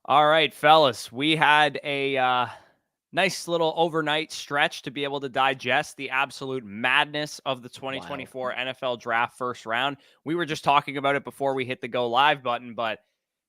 All right, fellas, we had a nice little overnight stretch to be able to digest the absolute madness of the Wild. 2024 NFL Draft first round. We were just talking about it before we hit the go live button, but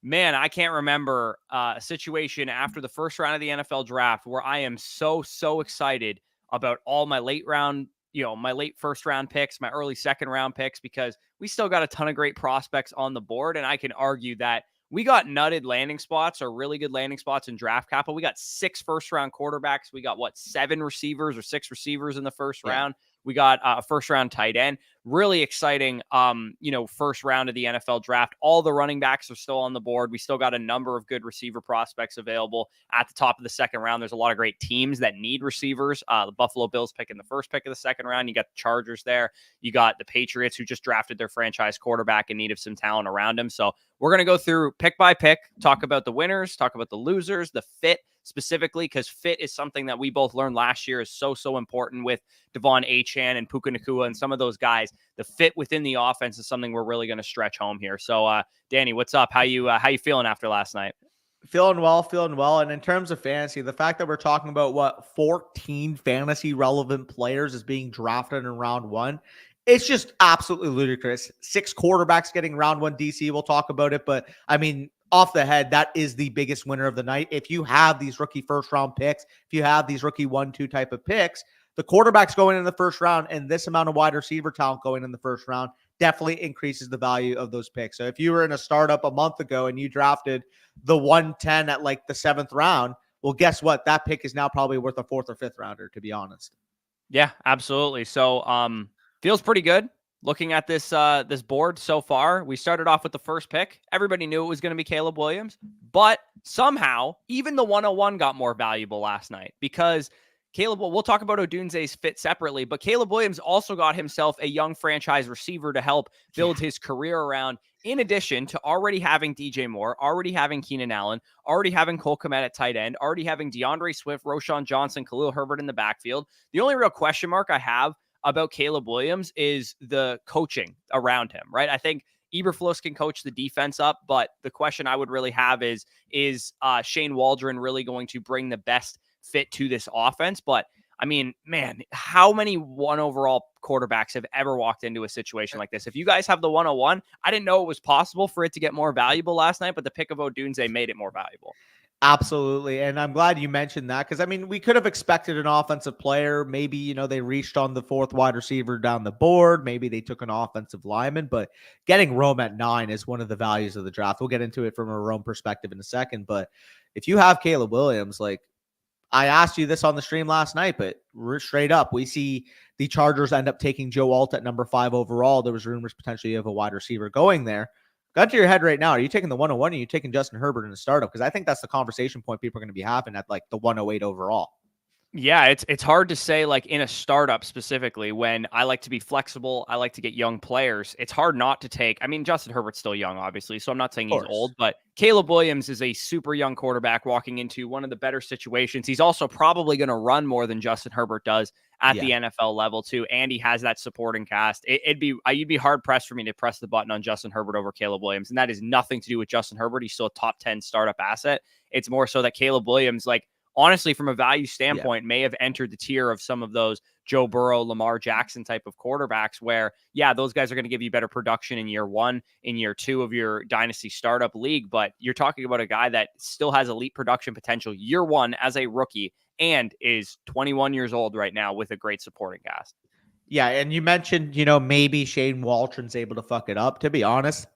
man, I can't remember a situation after the first round of the NFL Draft where I am so excited about all my late round, my late first round picks, my early second round picks, because we still got a ton of great prospects on the board. And I can argue that we got nutted landing spots or really good landing spots in draft capital. We got 6 first round quarterbacks. We got 7 receivers or 6 receivers in the first Yeah. round. We got a first round tight end. Really exciting, first round of the NFL draft. All the running backs are still on the board. We still got a number of good receiver prospects available at the top of the second round. There's a lot of great teams that need receivers. The Buffalo Bills picking the first pick of the second round. You got the Chargers there. You got the Patriots, who just drafted their franchise quarterback in need of some talent around him. So we're going to go through pick by pick, talk about the winners, talk about the losers, the fit specifically, because fit is something that we both learned last year is so important with Devon Achane and Puka Nacua and some of those guys. The fit within the offense is something we're really going to stretch home here. So, Danny, what's up? How you feeling after last night? Feeling well. And in terms of fantasy, the fact that we're talking about 14 fantasy relevant players is being drafted in round one, it's just absolutely ludicrous. 6 quarterbacks getting round one DC. We'll talk about it. But I mean, off the head, that is the biggest winner of the night. If you have these rookie first round picks, if you have these rookie 1-2 type of picks, the quarterbacks going in the first round and this amount of wide receiver talent going in the first round definitely increases the value of those picks. So if you were in a startup a month ago and you drafted the 110 at like the 7th round, well, guess what? That pick is now probably worth a 4th or 5th rounder, to be honest. Yeah, absolutely. So, feels pretty good. Looking at this board so far, we started off with the first pick. Everybody knew it was going to be Caleb Williams, but somehow even the 101 got more valuable last night because we'll talk about Odunze's fit separately, but Caleb Williams also got himself a young franchise receiver to help build his career around, in addition to already having DJ Moore, already having Keenan Allen, already having Cole Kmet at tight end, already having DeAndre Swift, Roshan Johnson, Khalil Herbert in the backfield. The only real question mark I have about Caleb Williams is the coaching around him, right? I think Eberflus can coach the defense up, but the question I would really have is Shane Waldron really going to bring the best fit to this offense? But I mean, man, how many 1 overall quarterbacks have ever walked into a situation like this? If you guys have the 101, I didn't know it was possible for it to get more valuable last night, but the pick of Odunze made it more valuable. Absolutely. And I'm glad you mentioned that because, I mean, we could have expected an offensive player. Maybe, they reached on the 4th wide receiver down the board. Maybe they took an offensive lineman, but getting Rome at 9 is one of the values of the draft. We'll get into it from a Rome perspective in a second. But if you have Caleb Williams, like I asked you this on the stream last night, but straight up, we see the Chargers end up taking Joe Alt at number 5 overall. There was rumors potentially of a wide receiver going there. Got to your head right now. Are you taking the 101 or are you taking Justin Herbert in the startup? Because I think that's the conversation point people are going to be having at like the 108 overall. Yeah, it's hard to say like in a startup specifically when I like to be flexible. I like to get young players. It's hard not to take. I mean, Justin Herbert's still young, obviously, so I'm not saying he's old, but Caleb Williams is a super young quarterback walking into one of the better situations. He's also probably going to run more than Justin Herbert does at the NFL level too, and he has that supporting cast. You'd be hard pressed for me to press the button on Justin Herbert over Caleb Williams, and that is nothing to do with Justin Herbert. He's still a top 10 startup asset. It's more so that Caleb Williams, like, honestly, from a value standpoint, may have entered the tier of some of those Joe Burrow, Lamar Jackson type of quarterbacks where, yeah, those guys are going to give you better production in year 1, in year 2 of your dynasty startup league. But you're talking about a guy that still has elite production potential year 1 as a rookie and is 21 years old right now with a great supporting cast. Yeah, and you mentioned, maybe Shane Waldron's able to fuck it up. To be honest,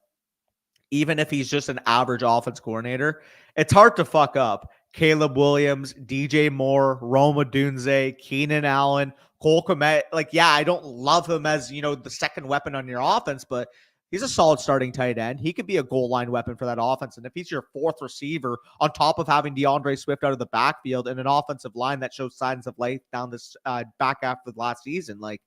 even if he's just an average offense coordinator, it's hard to fuck up Caleb Williams, DJ Moore, Rome Odunze, Keenan Allen, Cole Kmet. Like, yeah, I don't love him as, the second weapon on your offense, but he's a solid starting tight end. He could be a goal line weapon for that offense. And if he's your 4th receiver on top of having DeAndre Swift out of the backfield and an offensive line that shows signs of life down this back after the last season, like,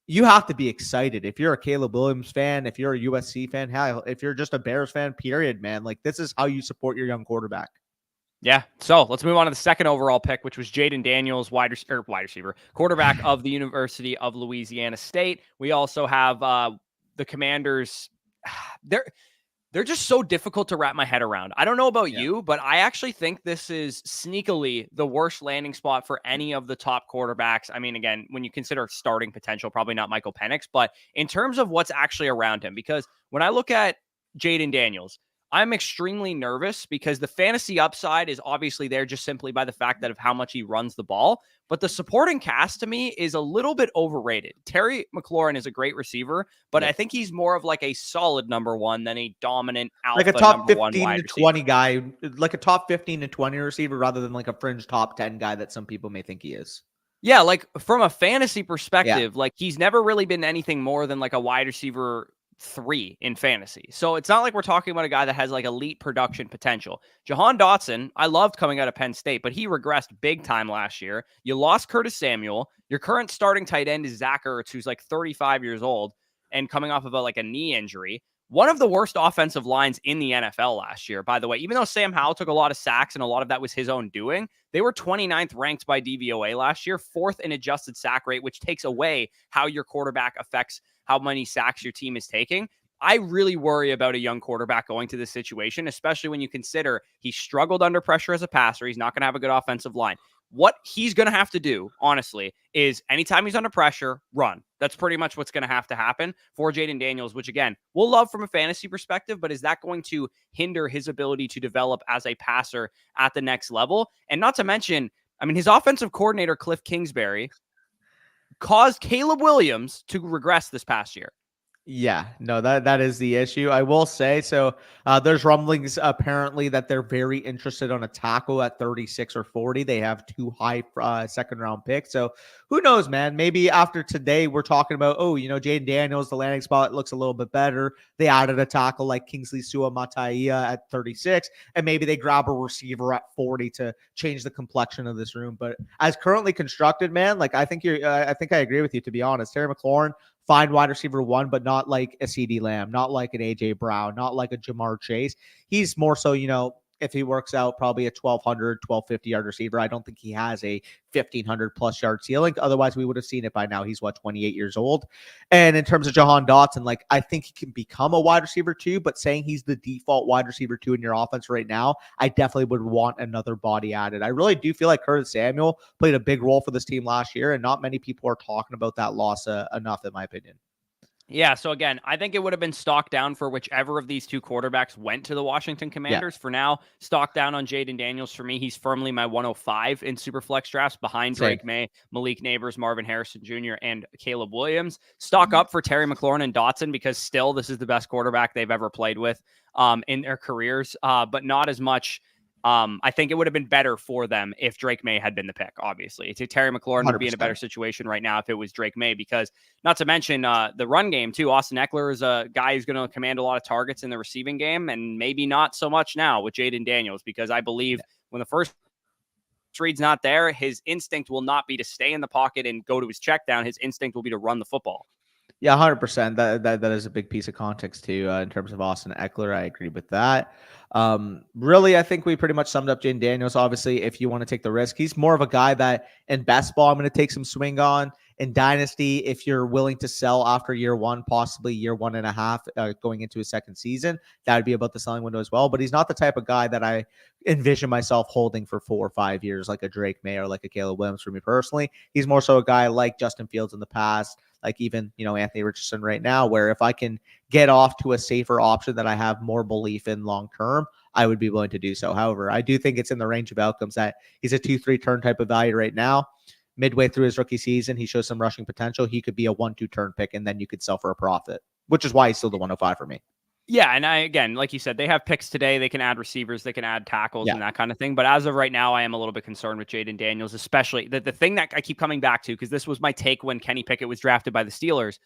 you have to be excited. If you're a Caleb Williams fan, if you're a USC fan, hell, if you're just a Bears fan, period, man, like this is how you support your young quarterback. Yeah. So let's move on to the second overall pick, which was Jaden Daniels, wide receiver, quarterback of the University of Louisiana State. We also have the Commanders. they're just so difficult to wrap my head around. I don't know about you, but I actually think this is sneakily the worst landing spot for any of the top quarterbacks. I mean, again, when you consider starting potential, probably not Michael Penix, but in terms of what's actually around him, because when I look at Jaden Daniels, I'm extremely nervous because the fantasy upside is obviously there just simply by the fact that of how much he runs the ball. But the supporting cast to me is a little bit overrated. Terry McLaurin is a great receiver, but I think he's more of like a solid number one than a dominant alpha like a top number one 15 wide to receiver. 20 guy, like a top 15 to 20 receiver rather than like a fringe top 10 guy that some people may think he is. Yeah, like from a fantasy perspective, like he's never really been anything more than like a wide receiver 3 in fantasy. So it's not like we're talking about a guy that has like elite production potential. Jahan Dotson, I loved coming out of Penn State, but he regressed big time last year. You lost Curtis Samuel. Your current starting tight end is Zach Ertz, who's like 35 years old and coming off of a knee injury. One of the worst offensive lines in the NFL last year, by the way. Even though Sam Howell took a lot of sacks and a lot of that was his own doing, they were 29th ranked by DVOA last year, 4th in adjusted sack rate, which takes away how your quarterback affects how many sacks your team is taking. I really worry about a young quarterback going to this situation, especially when you consider he struggled under pressure as a passer. He's not going to have a good offensive line. What he's going to have to do, honestly, is anytime he's under pressure, run. That's pretty much what's going to have to happen for Jaden Daniels, which, again, we'll love from a fantasy perspective, but is that going to hinder his ability to develop as a passer at the next level? And not to mention, I mean, his offensive coordinator, Cliff Kingsbury, caused Caleb Williams to regress this past year. Yeah, no, that is the issue. I will say, so there's rumblings apparently that they're very interested on a tackle at 36 or 40. They have 2 high second round picks. So who knows, man? Maybe after today, we're talking about, Jaden Daniels, the landing spot looks a little bit better. They added a tackle like Kingsley Suamataia at 36, and maybe they grab a receiver at 40 to change the complexion of this room. But as currently constructed, man, like I think I agree with you, to be honest. Terry McLaurin, fine wide receiver 1, but not like a CD Lamb, not like an AJ Brown, not like a Jamar Chase. He's more so, if he works out, probably a 1,200, 1,250 yard receiver. I don't think he has a 1,500 plus yard ceiling. Otherwise, we would have seen it by now. He's 28 years old. And in terms of Jahan Dotson, like I think he can become a wide receiver 2, but saying he's the default wide receiver 2 in your offense right now, I definitely would want another body added. I really do feel like Curtis Samuel played a big role for this team last year, and not many people are talking about that loss enough, in my opinion. Yeah, so again, I think it would have been stock down for whichever of these 2 quarterbacks went to the Washington Commanders. For now, stock down on Jaden Daniels. For me, he's firmly my 105 in Superflex drafts behind Drake May, Malik Neighbors, Marvin Harrison Jr., and Caleb Williams. Stock up for Terry McLaurin and Dotson because still this is the best quarterback they've ever played with in their careers, but not as much. I think it would have been better for them if Drake May had been the pick, obviously. Terry McLaurin would be in a better situation right now if it was Drake May, because not to mention the run game too. Austin Eckler is a guy who's going to command a lot of targets in the receiving game, and maybe not so much now with Jaden Daniels, because I believe when the first read's not there, his instinct will not be to stay in the pocket and go to his check down. His instinct will be to run the football. Yeah, 100%. That is a big piece of context too in terms of Austin Eckler. I agree with that. Really, I think we pretty much summed up Jaden Daniels. Obviously, if you want to take the risk, he's more of a guy that in best ball I'm going to take some swing on. In Dynasty, if you're willing to sell after year 1, possibly year 1.5, going into his second season, that would be about the selling window as well. But he's not the type of guy that I envision myself holding for 4 or 5 years, like a Drake May or like a Caleb Williams for me personally. He's more so a guy like Justin Fields in the past, like even, Anthony Richardson right now, where if I can get off to a safer option that I have more belief in long term, I would be willing to do so. However, I do think it's in the range of outcomes that he's a 2-3 turn type of value right now. Midway through his rookie season, he shows some rushing potential. He could be a 1-2 turn pick, and then you could sell for a profit, which is why he's still the 105 for me. Yeah, and again, like you said, they have picks today. They can add receivers, they can add tackles and that kind of thing. But as of right now, I am a little bit concerned with Jaden Daniels, especially the thing that I keep coming back to, because this was my take when Kenny Pickett was drafted by the Steelers.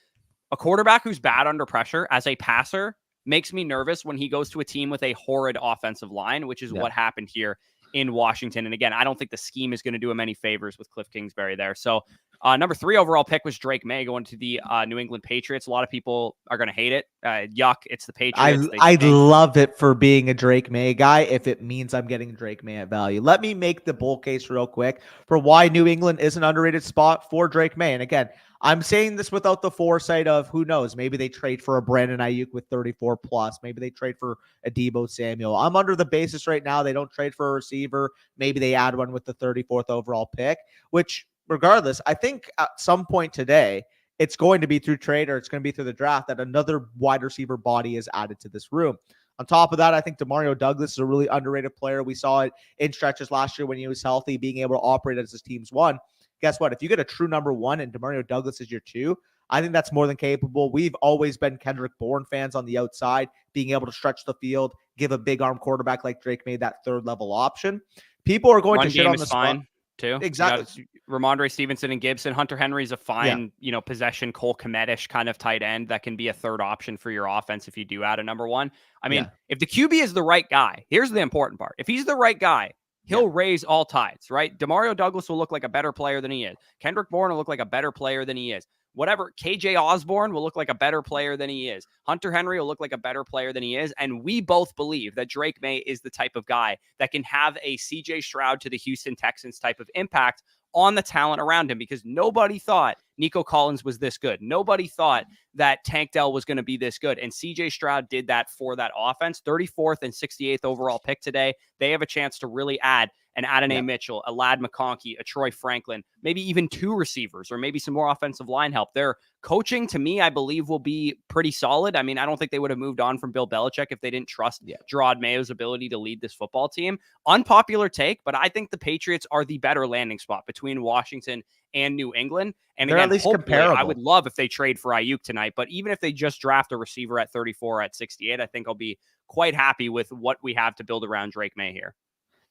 A quarterback who's bad under pressure as a passer makes me nervous when he goes to a team with a horrid offensive line, which is what happened here in Washington. And again, I don't think the scheme is going to do him any favors with Cliff Kingsbury there. So Number 3 overall pick was Drake May going to the New England Patriots. A lot of people are going to hate it. Yuck. It's the Patriots. I love it for being a Drake May guy if it means I'm getting Drake May at value. Let me make the bull case real quick for why New England is an underrated spot for Drake May. And again, I'm saying this without the foresight of who knows. Maybe they trade for a Brandon Ayuk with 34 plus. Maybe they trade for a Deebo Samuel. I'm under the basis right now. They don't trade for a receiver. Maybe they add one with the 34th overall pick, which regardless, I think at some point today, it's going to be through trade or it's going to be through the draft that another wide receiver body is added to this room. On top of that, I think Demario Douglas is a really underrated player. We saw it in stretches last year when he was healthy, being able to operate as his team's one. Guess what? If you get a true number 1 and Demario Douglas is your 2, I think that's more than capable. We've always been Kendrick Bourne fans on the outside, being able to stretch the field, give a big arm quarterback like Drake May that third level option. People are going to shit on the spot. Too. Exactly. Ramondre Stevenson and Gibson. Hunter Henry's a fine, possession Cole Kmet-ish kind of tight end that can be a third option for your offense if you do add a number 1. I mean, if the QB is the right guy, here's the important part. If he's the right guy, he'll raise all tides, right? Demario Douglas will look like a better player than he is. Kendrick Bourne will look like a better player than he is. Whatever, KJ Osborne will look like a better player than he is. Hunter Henry will look like a better player than he is. And we both believe that Drake May is the type of guy that can have a CJ Stroud to the Houston Texans type of impact on the talent around him, because nobody thought Nico Collins was this good. Nobody thought that Tank Dell was going to be this good. And CJ Stroud did that for that offense. 34th and 68th overall pick today. They have a chance to really add an Adonai Mitchell, a Ladd McConkey, a Troy Franklin, maybe even 2 receivers, or maybe some more offensive line help. Their coaching, to me, I believe will be pretty solid. I mean, I don't think they would have moved on from Bill Belichick if they didn't trust Gerard Mayo's ability to lead this football team. Unpopular take, but I think the Patriots are the better landing spot between Washington and New England. And they're again, at least hopefully, comparable. I would love if they trade for Ayuk tonight, but even if they just draft a receiver at 34 or at 68, I think I'll be quite happy with what we have to build around Drake May here.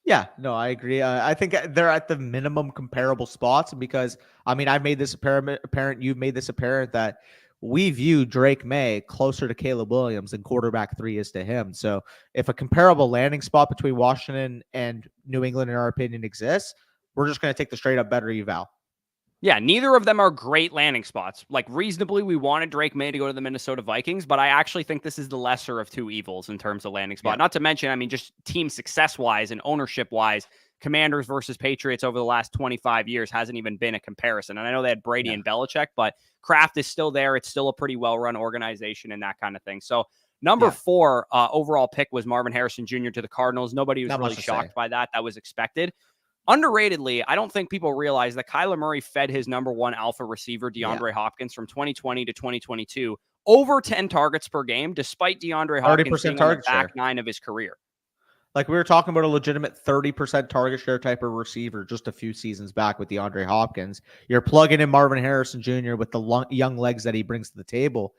Yeah, no, I agree. I think they're at the minimum comparable spots because, I mean, I've made this apparent. You've made this apparent that we view Drake May closer to Caleb Williams than quarterback 3 is to him. So if a comparable landing spot between Washington and New England, in our opinion, exists, we're just going to take the straight up better eval. Yeah, neither of them are great landing spots. Like, reasonably, we wanted Drake May to go to the Minnesota Vikings, but I actually think this is the lesser of 2 evils in terms of landing spot. Yeah. Not to mention, I mean, just team success-wise and ownership-wise, Commanders versus Patriots over the last 25 years hasn't even been a comparison. And I know they had Brady and Belichick, but Kraft is still there. It's still a pretty well-run organization and that kind of thing. So number 4 overall pick was Marvin Harrison Jr. to the Cardinals. Nobody was really shocked by that. That was expected. Underratedly, I don't think people realize that Kyler Murray fed his number 1 alpha receiver, DeAndre Hopkins, from 2020 to 2022, over 10 targets per game, despite DeAndre Hopkins being on the back 9 of his career. Like, we were talking about a legitimate 30% target share type of receiver just a few seasons back with DeAndre Hopkins. You're plugging in Marvin Harrison Jr. with the young legs that he brings to the table.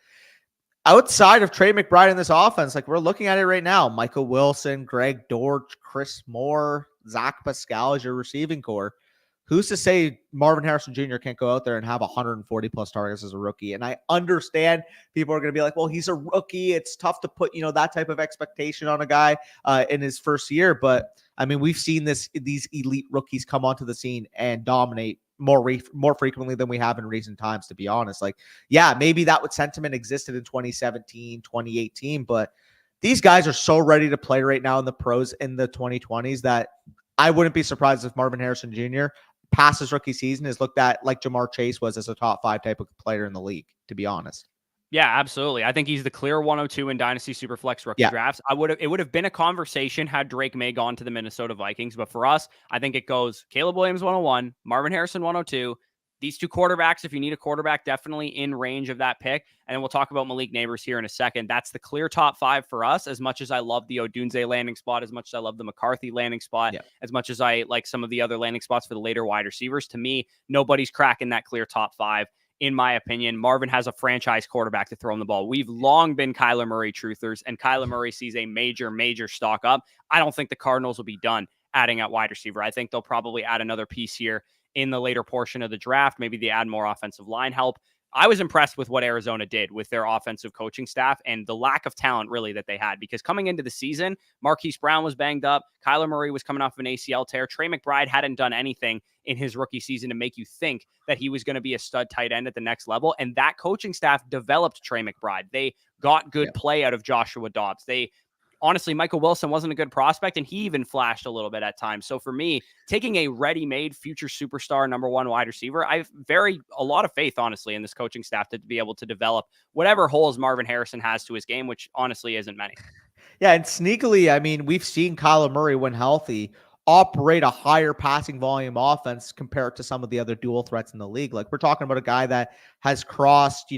Outside of Trey McBride in this offense, like, we're looking at it right now, Michael Wilson, Greg Dortch, Chris Moore, Zach Pascal is your receiving core. Who's to say Marvin Harrison Jr. can't go out there and have 140 plus targets as a rookie? And I understand people are going to be like, well, he's a rookie. It's tough to put, that type of expectation on a guy in his first year. But I mean, we've seen these elite rookies come onto the scene and dominate more frequently than we have in recent times, to be honest. Like, yeah, maybe that sentiment existed in 2017, 2018, but these guys are so ready to play right now in the pros in the 2020s that I wouldn't be surprised if Marvin Harrison Jr. past his rookie season is looked at like Jamar Chase was as a top 5 type of player in the league, to be honest. Yeah, absolutely. I think he's the clear 102 in Dynasty Superflex rookie drafts. It would have been a conversation had Drake May gone to the Minnesota Vikings, but for us, I think it goes Caleb Williams 101, Marvin Harrison 102. These 2 quarterbacks, if you need a quarterback, definitely in range of that pick. And then we'll talk about Malik Neighbors here in a second. That's the clear top 5 for us. As much as I love the Odunze landing spot, as much as I love the McCarthy landing spot, as much as I like some of the other landing spots for the later wide receivers, to me, nobody's cracking that clear top 5. In my opinion, Marvin has a franchise quarterback to throw him the ball. We've long been Kyler Murray truthers, and Kyler Murray sees a major stock up. I don't think the Cardinals will be done adding at wide receiver. I think they'll probably add another piece here in the later portion of the draft. Maybe they add more offensive line help. I was impressed with what Arizona did with their offensive coaching staff and the lack of talent really that they had, because coming into the season, Marquise Brown was banged up. Kyler Murray was coming off of an ACL tear. Trey McBride hadn't done anything in his rookie season to make you think that he was going to be a stud tight end at the next level. And that coaching staff developed Trey McBride. They got good play out of Joshua Dobbs. Honestly, Michael Wilson wasn't a good prospect, and he even flashed a little bit at times. So for me, taking a ready-made future superstar number one wide receiver, I have a lot of faith, honestly, in this coaching staff to be able to develop whatever holes Marvin Harrison has to his game, which honestly isn't many. Yeah, and sneakily, I mean, we've seen Kyler Murray, when healthy, operate a higher passing volume offense compared to some of the other dual threats in the league. Like, we're talking about a guy that has crossed,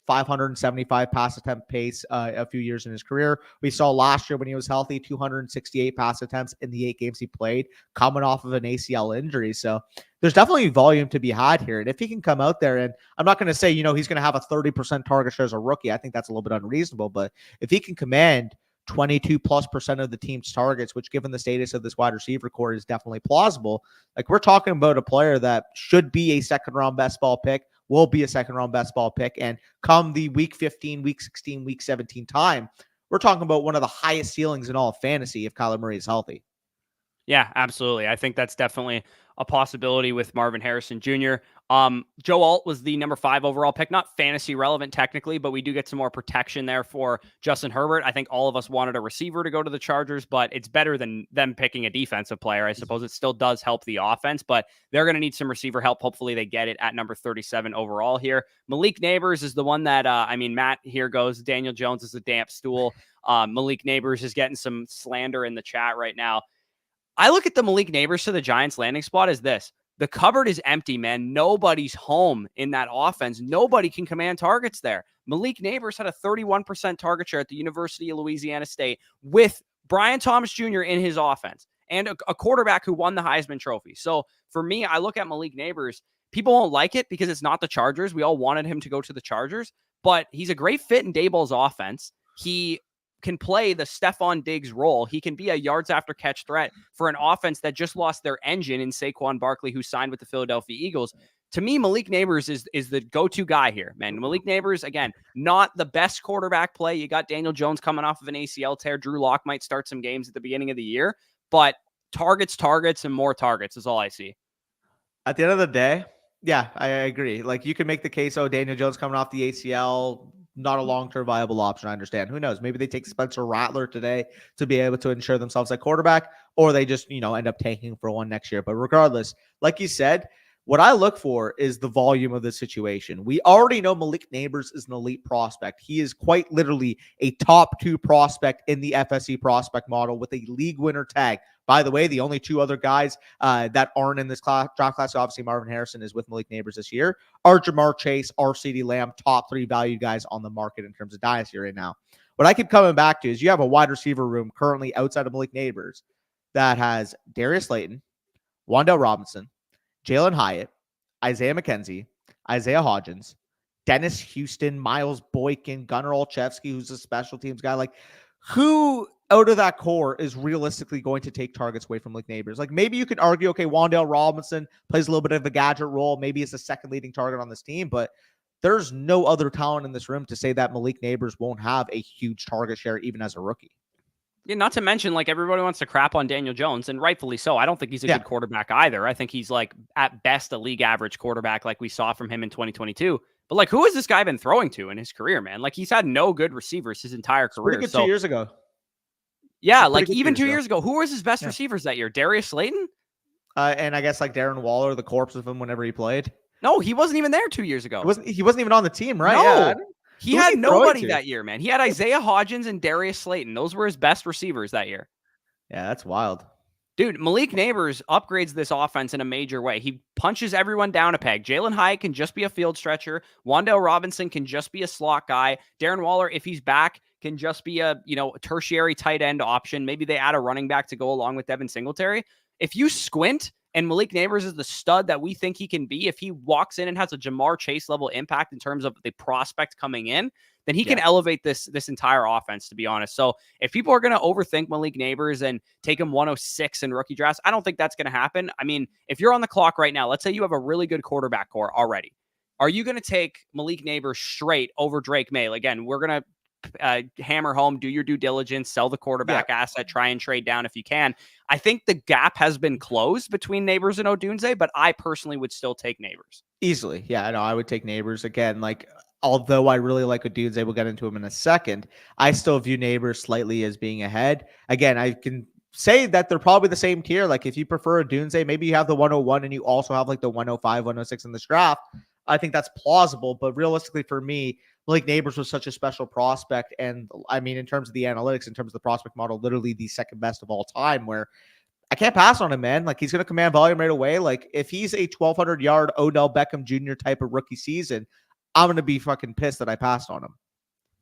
575 pass attempt pace a few years in his career. We saw last year when he was healthy, 268 pass attempts in the 8 games he played, coming off of an ACL injury. So there's definitely volume to be had here. And if he can come out there, and I'm not going to say, he's going to have a 30% target share as a rookie. I think that's a little bit unreasonable. But if he can command 22+% of the team's targets, which given the status of this wide receiver core is definitely plausible. Like, we're talking about a player that should be a second round best ball pick, will be a second round best ball pick. And come the week 15, week 16, week 17 time, we're talking about one of the highest ceilings in all of fantasy if Kyler Murray is healthy. Yeah, absolutely. I think that's definitely a possibility with Marvin Harrison Jr. Joe Alt was the number 5 overall pick, not fantasy relevant technically, but we do get some more protection there for Justin Herbert. I think all of us wanted a receiver to go to the Chargers, but it's better than them picking a defensive player. I suppose it still does help the offense, but they're going to need some receiver help. Hopefully they get it at number 37 overall here. Malik Neighbors is the one that, Matt here goes, Daniel Jones is a damp stool. Malik Neighbors is getting some slander in the chat right now. I look at the Malik Neighbors to the Giants landing spot as this. The cupboard is empty, man. Nobody's home in that offense. Nobody can command targets there. Malik Neighbors had a 31% target share at the University of Louisiana State with Brian Thomas Jr. in his offense and a quarterback who won the Heisman Trophy. So for me, I look at Malik Neighbors. People won't like it because it's not the Chargers. We all wanted him to go to the Chargers, but he's a great fit in Daboll's offense. He can play the Stephon Diggs role. He can be a yards after catch threat for an offense that just lost their engine in Saquon Barkley, who signed with the Philadelphia Eagles. To me, Malik Neighbors is the go-to guy here, man. Malik Neighbors, again, not the best quarterback play. You got Daniel Jones coming off of an ACL tear. Drew Lock might start some games at the beginning of the year, but targets, and more targets is all I see. At the end of the day, yeah, I agree. Like, you can make the case, Daniel Jones coming off the ACL, not a long-term viable option. I understand. Who knows? Maybe they take Spencer Rattler today to be able to ensure themselves at quarterback, or they just, end up tanking for one next year. But regardless, like you said, what I look for is the volume of the situation. We already know Malik Neighbors is an elite prospect. He is quite literally a top 2 prospect in the FSC prospect model with a league winner tag. By the way, the only 2 other guys that aren't in this draft class, obviously Marvin Harrison is with Malik Neighbors this year, are Jamar Chase, or CeeDee Lamb, top 3 value guys on the market in terms of dynasty right now. What I keep coming back to is you have a wide receiver room currently outside of Malik Neighbors that has Darius Slayton, Wan'Dale Robinson, Jalen Hyatt, Isaiah McKenzie, Isaiah Hodgins, Dennis Houston, Miles Boykin, Gunnar Olszewski, who's a special teams guy. Like, who out of that core is realistically going to take targets away from Malik Neighbors? Like, maybe you could argue, okay, Wan'Dale Robinson plays a little bit of a gadget role. Maybe it's the second leading target on this team, but there's no other talent in this room to say that Malik Neighbors won't have a huge target share even as a rookie. Yeah, not to mention, like, everybody wants to crap on Daniel Jones, and rightfully so. I don't think he's a good quarterback either. I think he's, like, at best a league average quarterback like we saw from him in 2022. But, like, who has this guy been throwing to in his career, man? Like, he's had no good receivers his entire career. Pretty good 2 years ago. Yeah, like, even 2 years ago. Who was his best receivers that year? Darius Slayton? And I guess, like, Darren Waller, the corpse of him whenever he played. No, he wasn't even there 2 years ago. He wasn't even on the team, right? No. Yeah. He had nobody that year, man. He had Isaiah Hodgins and Darius Slayton. Those were his best receivers that year. Yeah, that's wild. Dude, Malik Neighbors upgrades this offense in a major way. He punches everyone down a peg. Jalen Hyatt can just be a field stretcher. Wan'Dale Robinson can just be a slot guy. Darren Waller, if he's back, can just be a tertiary tight end option. Maybe they add a running back to go along with Devin Singletary. If you squint and Malik Neighbors is the stud that we think he can be, if he walks in and has a Jamar Chase level impact in terms of the prospect coming in, then he can elevate this entire offense, to be honest. So if people are going to overthink Malik Neighbors and take him 106 in rookie drafts, I don't think that's going to happen. I mean, if you're on the clock right now, let's say you have a really good quarterback core already. Are you going to take Malik Neighbors straight over Drake May? Again, we're going to hammer home, do your due diligence, sell the quarterback asset, try and trade down if you can. I think the gap has been closed between Neighbors and Odunze, but I personally would still take Neighbors. Easily. Yeah, I know. I would take Neighbors again. Like, although I really like Odunze, we'll get into him in a second, I still view Neighbors slightly as being ahead. Again, I can say that they're probably the same tier. Like, if you prefer Odunze, maybe you have the 101 and you also have like the 105, 106 in this draft. I think that's plausible, but realistically for me, Malik Neighbors was such a special prospect. And I mean, in terms of the analytics, in terms of the prospect model, literally the second best of all time, where I can't pass on him, man. Like, he's going to command volume right away. Like, if he's a 1,200 yard Odell Beckham Jr. type of rookie season, I'm going to be fucking pissed that I passed on him.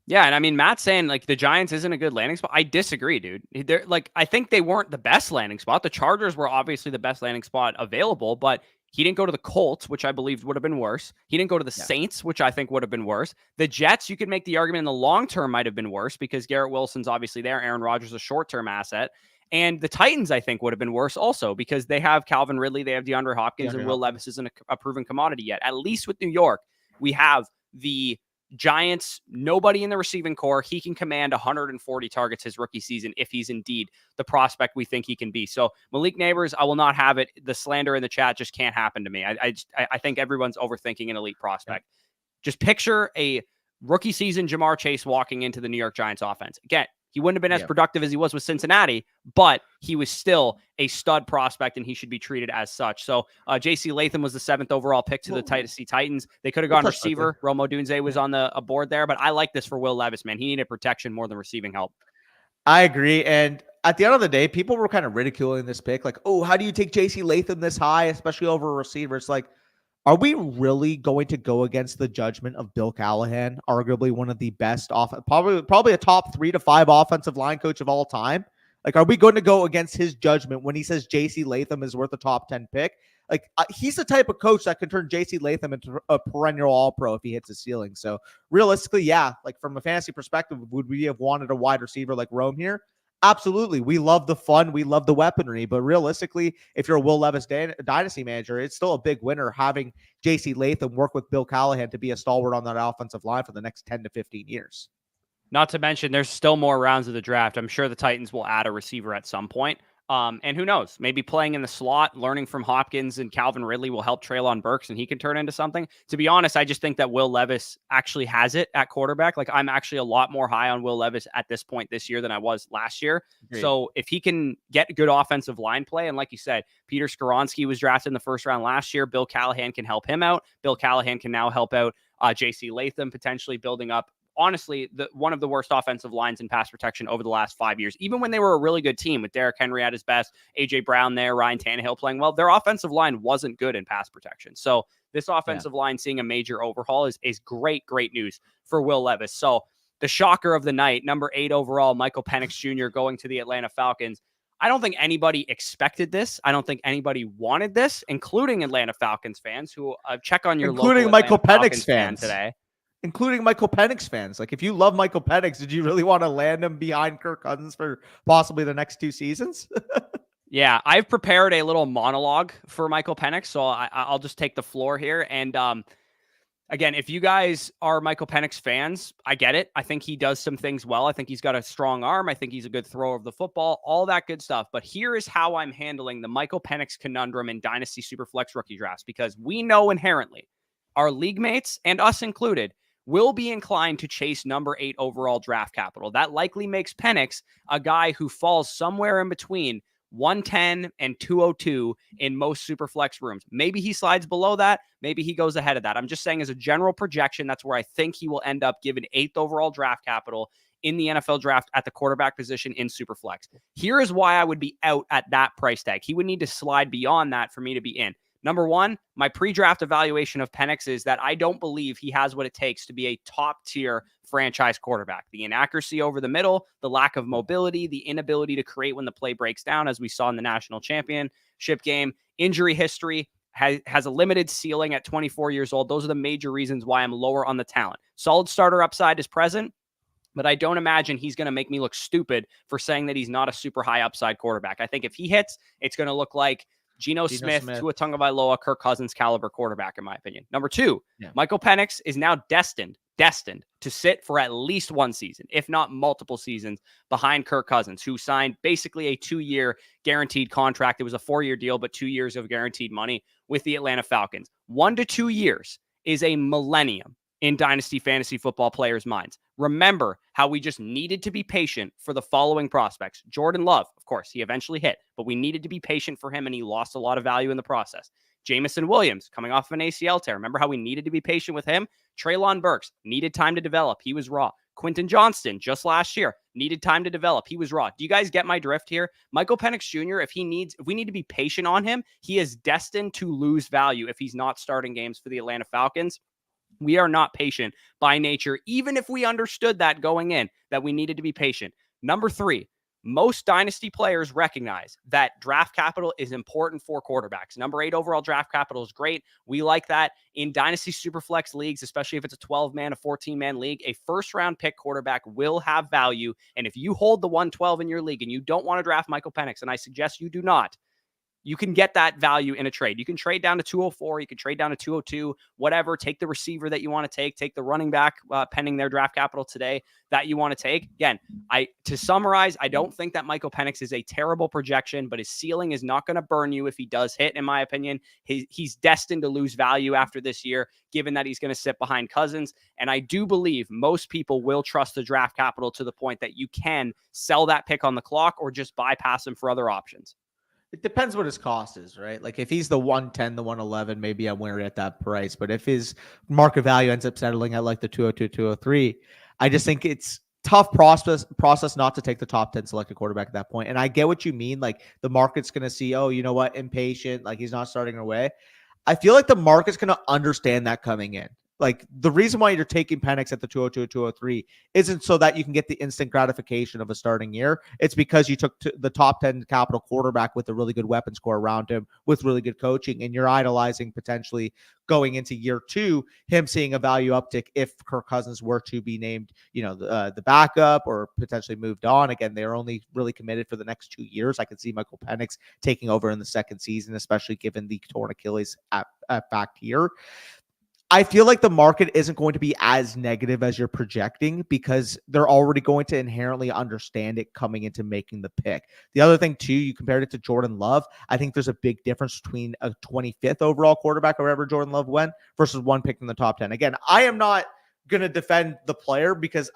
Yeah, and I mean, Matt's saying like the Giants isn't a good landing spot. I disagree, dude. They're like, I think they weren't the best landing spot. The Chargers were obviously the best landing spot available, but he didn't go to the Colts, which I believe would have been worse. He didn't go to the Saints, which I think would have been worse. The Jets, you could make the argument in the long term might have been worse because Garrett Wilson's obviously there. Aaron Rodgers, a short-term asset. And the Titans, I think, would have been worse also because they have Calvin Ridley, they have DeAndre Hopkins, and Will Levis isn't a proven commodity yet. At least with New York, we have the Giants, nobody in the receiving core. He can command 140 targets his rookie season if he's indeed the prospect we think he can be. So Malik Neighbors, I will not have it. The slander in the chat just can't happen to me. I think everyone's overthinking an elite prospect. Just picture a rookie season Jamar Chase walking into the New York Giants offense. Again, he wouldn't have been as productive as he was with Cincinnati, but he was still a stud prospect, and he should be treated as such. So J.C. Latham was the 7th overall pick to the Tennessee Titans. They could have gone receiver. Rome Odunze was on the board there, but I like this for Will Levis, man. He needed protection more than receiving help. I agree, and at the end of the day, people were kind of ridiculing this pick. Like, oh, how do you take J.C. Latham this high, especially over a receiver? It's like, are we really going to go against the judgment of Bill Callahan, arguably one of the best probably a top 3 to 5 offensive line coach of all time? Like, are we going to go against his judgment when he says J.C. Latham is worth a top 10 pick? Like, he's the type of coach that can turn J.C. Latham into a perennial All-Pro if he hits his ceiling. So realistically, yeah, like from a fantasy perspective, would we have wanted a wide receiver like Rome here? Absolutely. We love the fun. We love the weaponry. But realistically, if you're a Will Levis dynasty manager, it's still a big winner having J.C. Latham work with Bill Callahan to be a stalwart on that offensive line for the next 10 to 15 years. Not to mention, there's still more rounds of the draft. I'm sure the Titans will add a receiver at some point. And who knows? Maybe playing in the slot, learning from Hopkins and Calvin Ridley will help Treylon Burks and he can turn into something. To be honest, I just think that Will Levis actually has it at quarterback. Like, I'm actually a lot more high on Will Levis at this point this year than I was last year. Great. So if he can get good offensive line play, and like you said, Peter Skoronski was drafted in the first round last year. Bill Callahan can help him out. Bill Callahan can now help out J.C. Latham, potentially building up honestly, one of the worst offensive lines in pass protection over the last 5 years. Even when they were a really good team with Derrick Henry at his best, A.J. Brown there, Ryan Tannehill playing well, their offensive line wasn't good in pass protection. So this offensive line seeing a major overhaul is great news for Will Levis. So the shocker of the night, number 8 overall, Michael Penix Jr. going to the Atlanta Falcons. I don't think anybody expected this. I don't think anybody wanted this, including Atlanta Falcons fans who check on your including local Michael Atlanta Penix Falcons fans today. Including Michael Penix fans. Like, if you love Michael Penix, did you really want to land him behind Kirk Cousins for possibly the next 2 seasons? Yeah, I've prepared a little monologue for Michael Penix, so I'll just take the floor here. And again, if you guys are Michael Penix fans, I get it. I think he does some things well. I think he's got a strong arm. I think he's a good thrower of the football, all that good stuff. But here is how I'm handling the Michael Penix conundrum in Dynasty Superflex rookie drafts, because we know inherently our league mates and us included will be inclined to chase number 8 overall draft capital. That likely makes Penix a guy who falls somewhere in between 110 and 202 in most Superflex rooms. Maybe he slides below that. Maybe he goes ahead of that. I'm just saying as a general projection, that's where I think he will end up given 8th overall draft capital in the NFL draft at the quarterback position in Superflex. Here is why I would be out at that price tag. He would need to slide beyond that for me to be in. Number one, my pre-draft evaluation of Penix is that I don't believe he has what it takes to be a top-tier franchise quarterback. The inaccuracy over the middle, the lack of mobility, the inability to create when the play breaks down, as we saw in the national championship game, injury history, has a limited ceiling at 24 years old. Those are the major reasons why I'm lower on the talent. Solid starter upside is present, but I don't imagine he's going to make me look stupid for saying that he's not a super high upside quarterback. I think if he hits, it's going to look like Geno Smith, Tua Tagovailoa, Kirk Cousins caliber quarterback, in my opinion. Number 2, Michael Penix is now destined destined to sit for at least one season, if not multiple seasons, behind Kirk Cousins, who signed basically a 2-year guaranteed contract. It was a 4-year deal, but 2 years of guaranteed money with the Atlanta Falcons. 1 to 2 years is a millennium in dynasty fantasy football players' minds. Remember how we just needed to be patient for the following prospects. Jordan Love, of course, he eventually hit, but we needed to be patient for him, and he lost a lot of value in the process. Jamison Williams, coming off of an ACL tear. Remember how we needed to be patient with him? Treylon Burks needed time to develop. He was raw. Quentin Johnston, just last year, needed time to develop. He was raw. Do you guys get my drift here? Michael Penix Jr., if we need to be patient on him, he is destined to lose value if he's not starting games for the Atlanta Falcons. We are not patient by nature, even if we understood that going in, that we needed to be patient. Number 3, most dynasty players recognize that draft capital is important for quarterbacks. Number 8 overall draft capital is great. We like that. In dynasty superflex leagues, especially if it's a 12-man, a 14-man league, a first-round pick quarterback will have value. And if you hold the 112 in your league and you don't want to draft Michael Penix, and I suggest you do not, you can get that value in a trade. You can trade down to 204. You can trade down to 202, whatever. Take the receiver that you want to take the running back pending their draft capital today that you want to take. Again, to summarize, I don't think that Michael Penix is a terrible projection, but his ceiling is not going to burn you if he does hit, in my opinion. He's destined to lose value after this year, given that he's going to sit behind Cousins. And I do believe most people will trust the draft capital to the point that you can sell that pick on the clock or just bypass him for other options. It depends what his cost is, right? Like if he's the 110, the 111, maybe I'm wary at that price. But if his market value ends up settling at like the 202, 203, I just think it's tough process not to take the top 10 selected quarterback at that point. And I get what you mean. Like the market's going to see, oh, you know what? Impatient. Like he's not starting away. I feel like the market's going to understand that coming in. Like the reason why you're taking Penix at the 202, 203 isn't so that you can get the instant gratification of a starting year. It's because you took the top 10 capital quarterback with a really good weapons core around him with really good coaching, and you're idolizing potentially going into year 2, him seeing a value uptick if Kirk Cousins were to be named, the backup or potentially moved on. Again, they're only really committed for the next 2 years. I could see Michael Penix taking over in the second season, especially given the torn Achilles at back here. I feel like the market isn't going to be as negative as you're projecting because they're already going to inherently understand it coming into making the pick. The other thing, too, you compared it to Jordan Love. I think there's a big difference between a 25th overall quarterback, wherever Jordan Love went, versus one picked in the top 10. Again, I am not going to defend the player because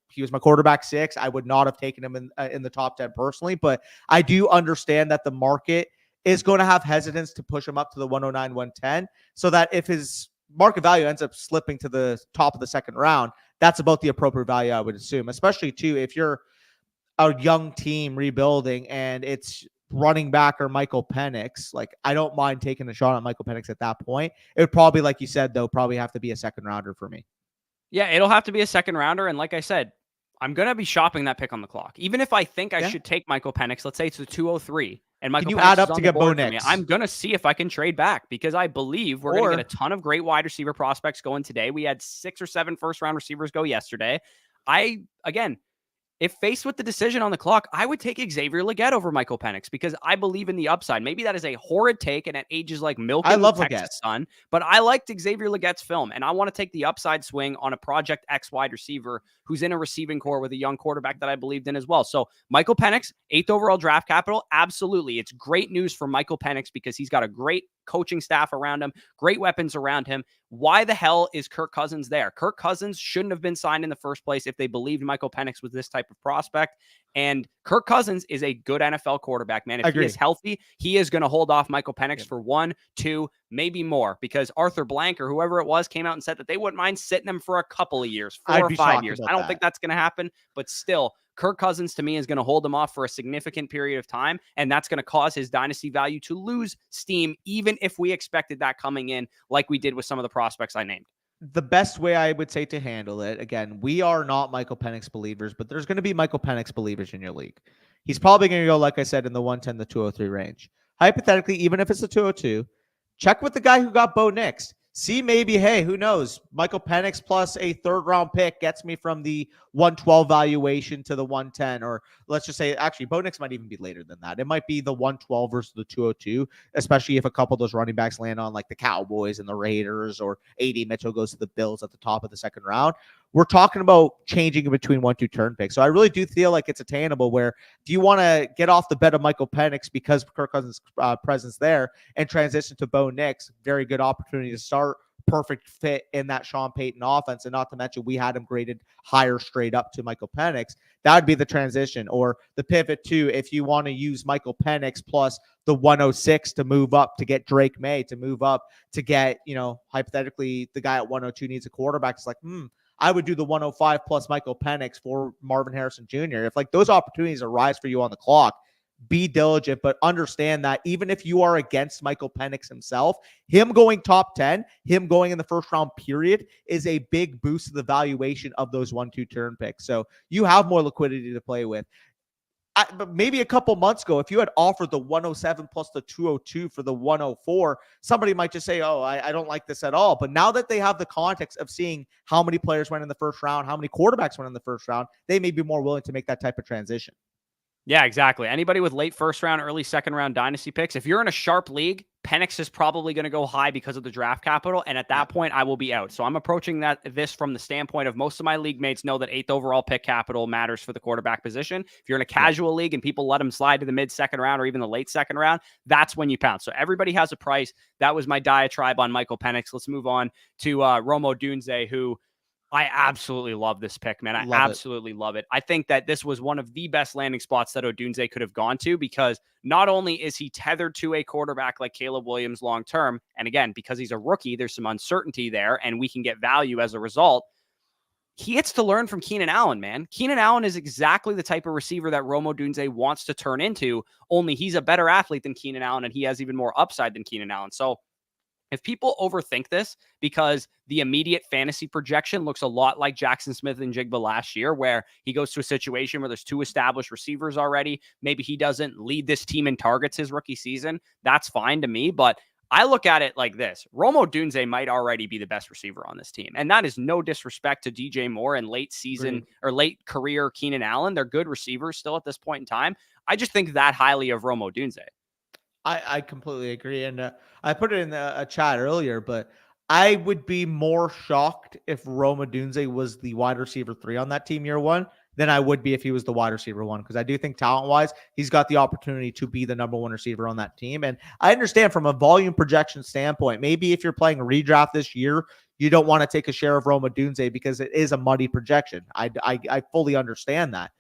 he was my quarterback 6. I would not have taken him in the top 10 personally, but I do understand that the market is going to have hesitance to push him up to the 109, 110 so that if his market value ends up slipping to the top of the second round, that's about the appropriate value, I would assume, especially too, if you're a young team rebuilding and it's running back or Michael Penix. Like, I don't mind taking a shot on Michael Penix at that point. It would probably, like you said, though, probably have to be a second rounder for me. Yeah, it'll have to be a second rounder. And like I said, I'm going to be shopping that pick on the clock. Even if I think I should take Michael Penix, let's say it's a 203. And Michael Can you Penix add up is to get Bo me, Nix? I'm going to see if I can trade back because I believe we're going to get a ton of great wide receiver prospects going today. We had 6 or 7 first-round receivers go yesterday. If faced with the decision on the clock, I would take Xavier Legette over Michael Penix because I believe in the upside. Maybe that is a horrid take, and at ages like milking the Texas sun, but I liked Xavier Legette's film, and I want to take the upside swing on a Project X wide receiver who's in a receiving core with a young quarterback that I believed in as well. So Michael Penix, 8th overall draft capital, absolutely. It's great news for Michael Penix because he's got a great coaching staff around him, great weapons around him. Why the hell is Kirk Cousins there? Kirk Cousins shouldn't have been signed in the first place if they believed Michael Penix was this type of prospect. And Kirk Cousins is a good NFL quarterback, man. If he is healthy, he is going to hold off Michael Penix for 1, 2, maybe more, because Arthur Blank or whoever it was came out and said that they wouldn't mind sitting him for a couple of years, 4 or 5 years. I don't think that's going to happen, but still, Kirk Cousins, to me, is going to hold him off for a significant period of time, and that's going to cause his dynasty value to lose steam, even if we expected that coming in like we did with some of the prospects I named. The best way I would say to handle it, again, we are not Michael Penix believers, but there's going to be Michael Penix believers in your league. He's probably going to go, like I said, in the 110 to 203 range. Hypothetically, even if it's a 202, check with the guy who got Bo Nix. see maybe, hey, who knows? Michael Penix plus a third-round pick gets me from the 112 valuation to the 110, or let's just say, actually, Bo Nix might even be later than that. It might be the 112 versus the 202, especially if a couple of those running backs land on like the Cowboys and the Raiders, or A.D. Mitchell goes to the Bills at the top of the second round. We're talking about changing between 1-2 turn picks. So I really do feel like it's attainable where do you want to get off the bed of Michael Penix because Kirk Cousins' presence there and transition to Bo Nix? Very good opportunity to start. Perfect fit in that Sean Payton offense. And not to mention, we had him graded higher straight up to Michael Penix. That would be the transition, or the pivot to if you want to use Michael Penix plus the 106 to move up to get Drake May, to move up to get, hypothetically, the guy at 102 needs a quarterback. It's like, I would do the 105 plus Michael Penix for Marvin Harrison Jr. If like those opportunities arise for you on the clock, be diligent, but understand that even if you are against Michael Penix himself, him going top 10, him going in the first round period is a big boost to the valuation of those 1-2 turn picks. So you have more liquidity to play with. But maybe a couple months ago, if you had offered the 107 plus the 202 for the 104, somebody might just say, oh, I don't like this at all. But now that they have the context of seeing how many players went in the first round, how many quarterbacks went in the first round, they may be more willing to make that type of transition. Yeah, exactly. Anybody with late first round, early second round dynasty picks, if you're in a sharp league, Penix is probably going to go high because of the draft capital. And at that point, I will be out. So I'm approaching this from the standpoint of most of my league mates know that 8th overall pick capital matters for the quarterback position. If you're in a casual league and people let him slide to the mid second round or even the late second round, that's when you pounce. So everybody has a price. That was my diatribe on Michael Penix. Let's move on to Romo Dunze, who I absolutely love this pick, man. I absolutely love it. I think that this was one of the best landing spots that Odunze could have gone to, because not only is he tethered to a quarterback like Caleb Williams long term, and again, because he's a rookie, there's some uncertainty there, and we can get value as a result. He gets to learn from Keenan Allen, man. Keenan Allen is exactly the type of receiver that Romo Dunze wants to turn into, only he's a better athlete than Keenan Allen, and he has even more upside than Keenan Allen. So if people overthink this because the immediate fantasy projection looks a lot like Jackson Smith and Jigba last year, where he goes to a situation where there's 2 established receivers already, maybe he doesn't lead this team in targets his rookie season, that's fine to me. But I look at it like this. Romo Dunze might already be the best receiver on this team. And that is no disrespect to DJ Moore and late season or late career Keenan Allen. They're good receivers still at this point in time. I just think that highly of Romo Dunze. I completely agree. And I put it in a chat earlier, but I would be more shocked if Roma Dunze was the wide receiver 3 on that team year 1 than I would be if he was the wide receiver 1. Because I do think talent-wise, he's got the opportunity to be the number 1 receiver on that team. And I understand from a volume projection standpoint, maybe if you're playing a redraft this year, you don't want to take a share of Roma Dunze because it is a muddy projection. I fully understand that.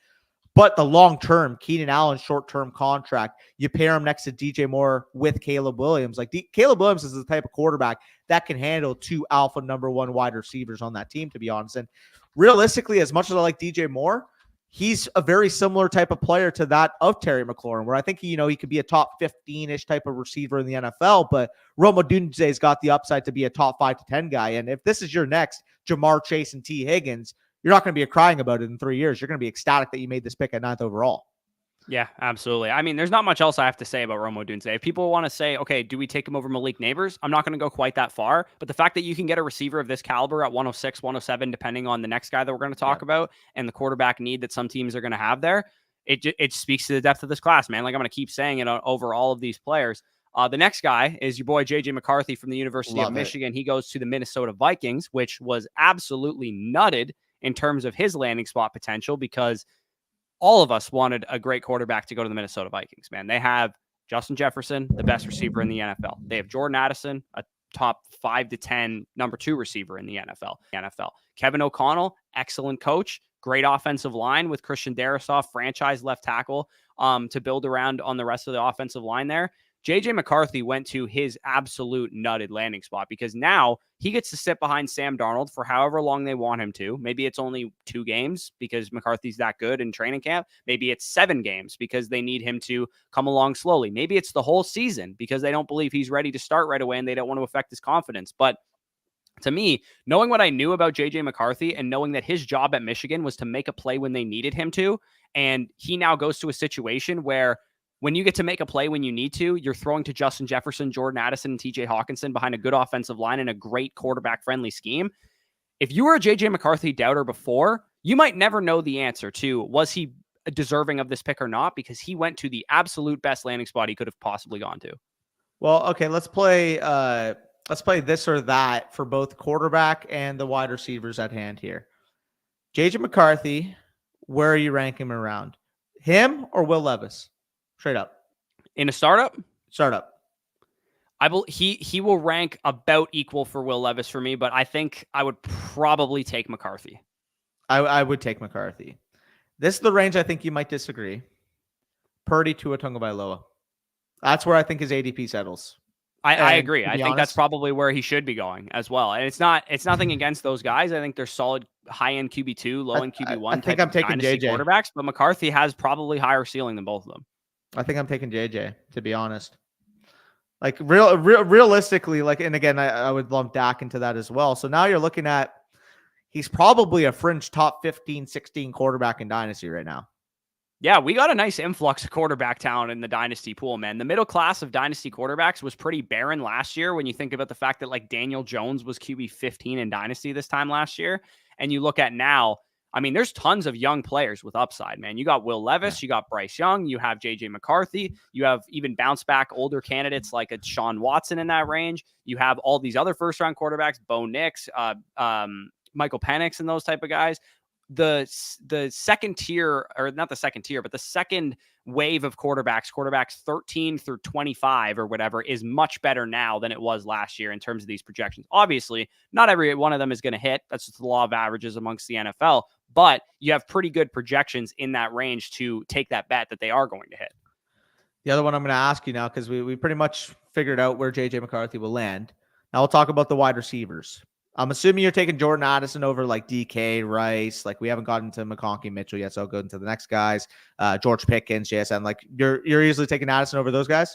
But the long-term, Keenan Allen short-term contract, you pair him next to DJ Moore with Caleb Williams. Like Caleb Williams is the type of quarterback that can handle 2 alpha number 1 wide receivers on that team, to be honest. And realistically, as much as I like DJ Moore, he's a very similar type of player to that of Terry McLaurin, where I think, he could be a top 15-ish type of receiver in the NFL, but Romo Dunze's got the upside to be a top 5 to 10 guy. And if this is your next Jamar Chase and T. Higgins, you're not going to be crying about it in 3 years. You're going to be ecstatic that you made this pick at 9th overall. Yeah, absolutely. I mean, there's not much else I have to say about Romo Dunze. If people want to say, okay, do we take him over Malik Neighbors? I'm not going to go quite that far. But the fact that you can get a receiver of this caliber at 106, 107, depending on the next guy that we're going to talk about and the quarterback need that some teams are going to have there, it speaks to the depth of this class, man. Like I'm going to keep saying it over all of these players. The next guy is your boy, J.J. McCarthy from the University of Michigan. He goes to the Minnesota Vikings, which was absolutely nutted in terms of his landing spot potential, because all of us wanted a great quarterback to go to the Minnesota Vikings, man. They have Justin Jefferson, the best receiver in the NFL. They have Jordan Addison, a top 5 to 10 number 2 receiver in the NFL. Kevin O'Connell, excellent coach, great offensive line with Christian Darrisaw, franchise left tackle to build around on the rest of the offensive line there. J.J. McCarthy went to his absolute nutted landing spot because now he gets to sit behind Sam Darnold for however long they want him to. Maybe it's only 2 games because McCarthy's that good in training camp. Maybe it's 7 games because they need him to come along slowly. Maybe it's the whole season because they don't believe he's ready to start right away and they don't want to affect his confidence. But to me, knowing what I knew about J.J. McCarthy and knowing that his job at Michigan was to make a play when they needed him to, and he now goes to a situation where when you get to make a play when you need to, you're throwing to Justin Jefferson, Jordan Addison, and TJ Hawkinson behind a good offensive line and a great quarterback-friendly scheme. If you were a JJ McCarthy doubter before, you might never know the answer to was he deserving of this pick or not, because he went to the absolute best landing spot he could have possibly gone to. Well, okay, let's play this or that for both quarterback and the wide receivers at hand here. JJ McCarthy, where are you ranking him around? Him or Will Levis? Straight up. In a startup? Startup. He will rank about equal for Will Levis for me, but I think I would probably take McCarthy. I would take McCarthy. This is the range I think you might disagree. Purdy to Tagovailoa. That's where I think his ADP settles. I agree. I think that's probably where he should be going as well. And it's nothing against those guys. I think they're solid high-end QB2, low-end QB1 I think I'm taking JJ. quarterbacks, but McCarthy has probably higher ceiling than both of them. I think I'm taking JJ, to be honest. Like realistically, like, and again, I would lump Dak into that as well. So now you're looking at, he's probably a fringe top 15, 16 quarterback in Dynasty right now. Yeah, we got a nice influx of quarterback talent in the Dynasty pool, man. The middle class of Dynasty quarterbacks was pretty barren last year when you think about the fact that like Daniel Jones was QB 15 in Dynasty this time last year. And you look at now, I mean, there's tons of young players with upside, man. You got Will Levis, you got Bryce Young, you have JJ McCarthy, you have even bounce back older candidates like a Sean Watson in that range. You have all these other first round quarterbacks, Bo Nix, Michael Penix, and those type of guys. The second tier, or not the second tier, but the second wave of quarterbacks 13 through 25 or whatever, is much better now than it was last year in terms of these projections. Obviously, not every one of them is going to hit. That's just the law of averages amongst the NFL, but you have pretty good projections in that range to take that bet that they are going to hit. The other one I'm going to ask you now, because we pretty much figured out where JJ McCarthy will land. Now we'll talk about the wide receivers. I'm assuming you're taking Jordan Addison over like DK, Rice. Like we haven't gotten to McConkey, Mitchell yet, so I'll go into the next guys. George Pickens, JSN. Like you're easily taking Addison over those guys.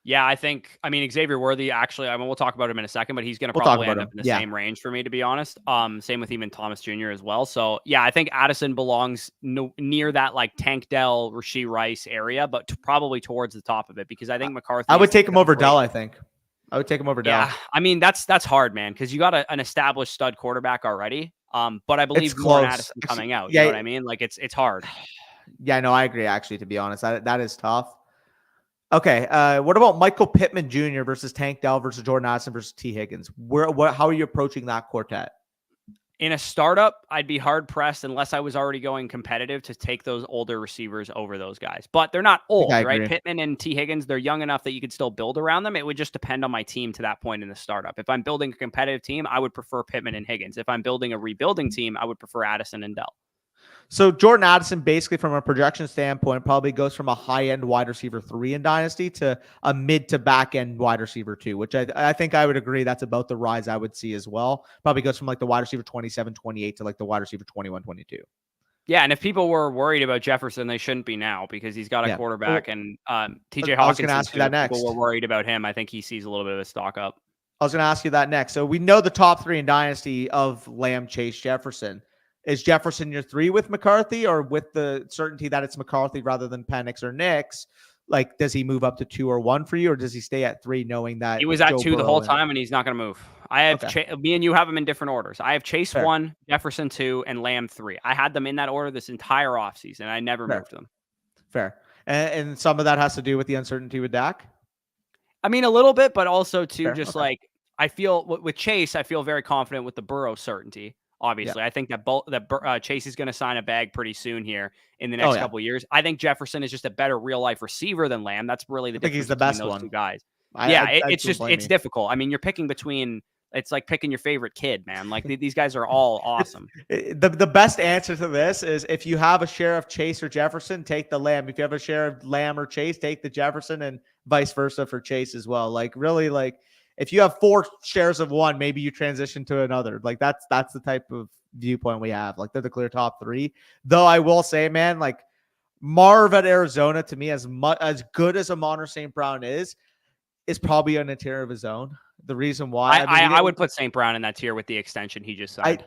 Yeah, I mean, Xavier Worthy, actually, we'll talk about him in a second, but he's going to probably end up in the same range for me, to be honest. Same with even Thomas Jr. as well. So yeah, I think Addison belongs near that like Tank Dell, Rashee Rice area, but probably towards the top of it, because I think McCarthy. I would take him over Dell, I think. I would take him over Dell. Yeah, I mean, that's hard, man, because you got an established stud quarterback already. But I believe more Addison coming out. You know what I mean? Like it's hard. Yeah, no, I agree, actually, to be honest. That is tough. Okay, what about Michael Pittman Jr. versus Tank Dell versus Jordan Addison versus T. Higgins? How are you approaching that quartet? In a startup, I'd be hard-pressed unless I was already going competitive to take those older receivers over those guys. But they're not old, right? Pittman and T. Higgins, they're young enough that you could still build around them. It would just depend on my team to that point in the startup. If I'm building a competitive team, I would prefer Pittman and Higgins. If I'm building a rebuilding team, I would prefer Addison and Dell. So Jordan Addison, basically from a projection standpoint, probably goes from a high-end wide receiver 3 in Dynasty to a mid to back-end wide receiver 2, which I think I would agree that's about the rise I would see as well. Probably goes from like the wide receiver 27, 28 to like the wide receiver 21, 22. Yeah, and if people were worried about Jefferson, they shouldn't be now, because he's got a quarterback, and TJ Hawkinson, ask you that next. People were worried about him. I think he sees a little bit of a stock up. I was going to ask you that next. So we know the top 3 in Dynasty of Lamb, Chase, Jefferson. Is Jefferson your 3 with McCarthy, or with the certainty that it's McCarthy rather than Penix or Nix? Like, does he move up to 2 or 1 for you, or does he stay at 3 knowing that he was at 2 the whole time and he's not going to move? I have me and you have them in different orders. I have Chase 1, Jefferson 2, and Lamb 3. I had them in that order this entire offseason. I never moved them. Fair. And some of that has to do with the uncertainty with Dak? I mean, a little bit, but also too, like, I feel with Chase, I feel very confident with the Burrow certainty. Obviously, I think that Chase is going to sign a bag pretty soon here in the next couple of years. I think Jefferson is just a better real life receiver than Lamb. That's really the difference. He's the best between those one. 2 guys. It's difficult. I mean, you're picking between. It's like picking your favorite kid, man. Like these guys are all awesome. The best answer to this is if you have a share of Chase or Jefferson, take the Lamb. If you have a share of Lamb or Chase, take the Jefferson, and vice versa for Chase as well. Like really, like if you have 4 shares of one, maybe you transition to another. Like that's the type of viewpoint we have. Like they're the clear top 3. Though I will say, man, like Marv at Arizona, to me, as good as Amon St. Brown is probably on a tier of his own. The reason why I would put St. Brown in that tier with the extension he just signed.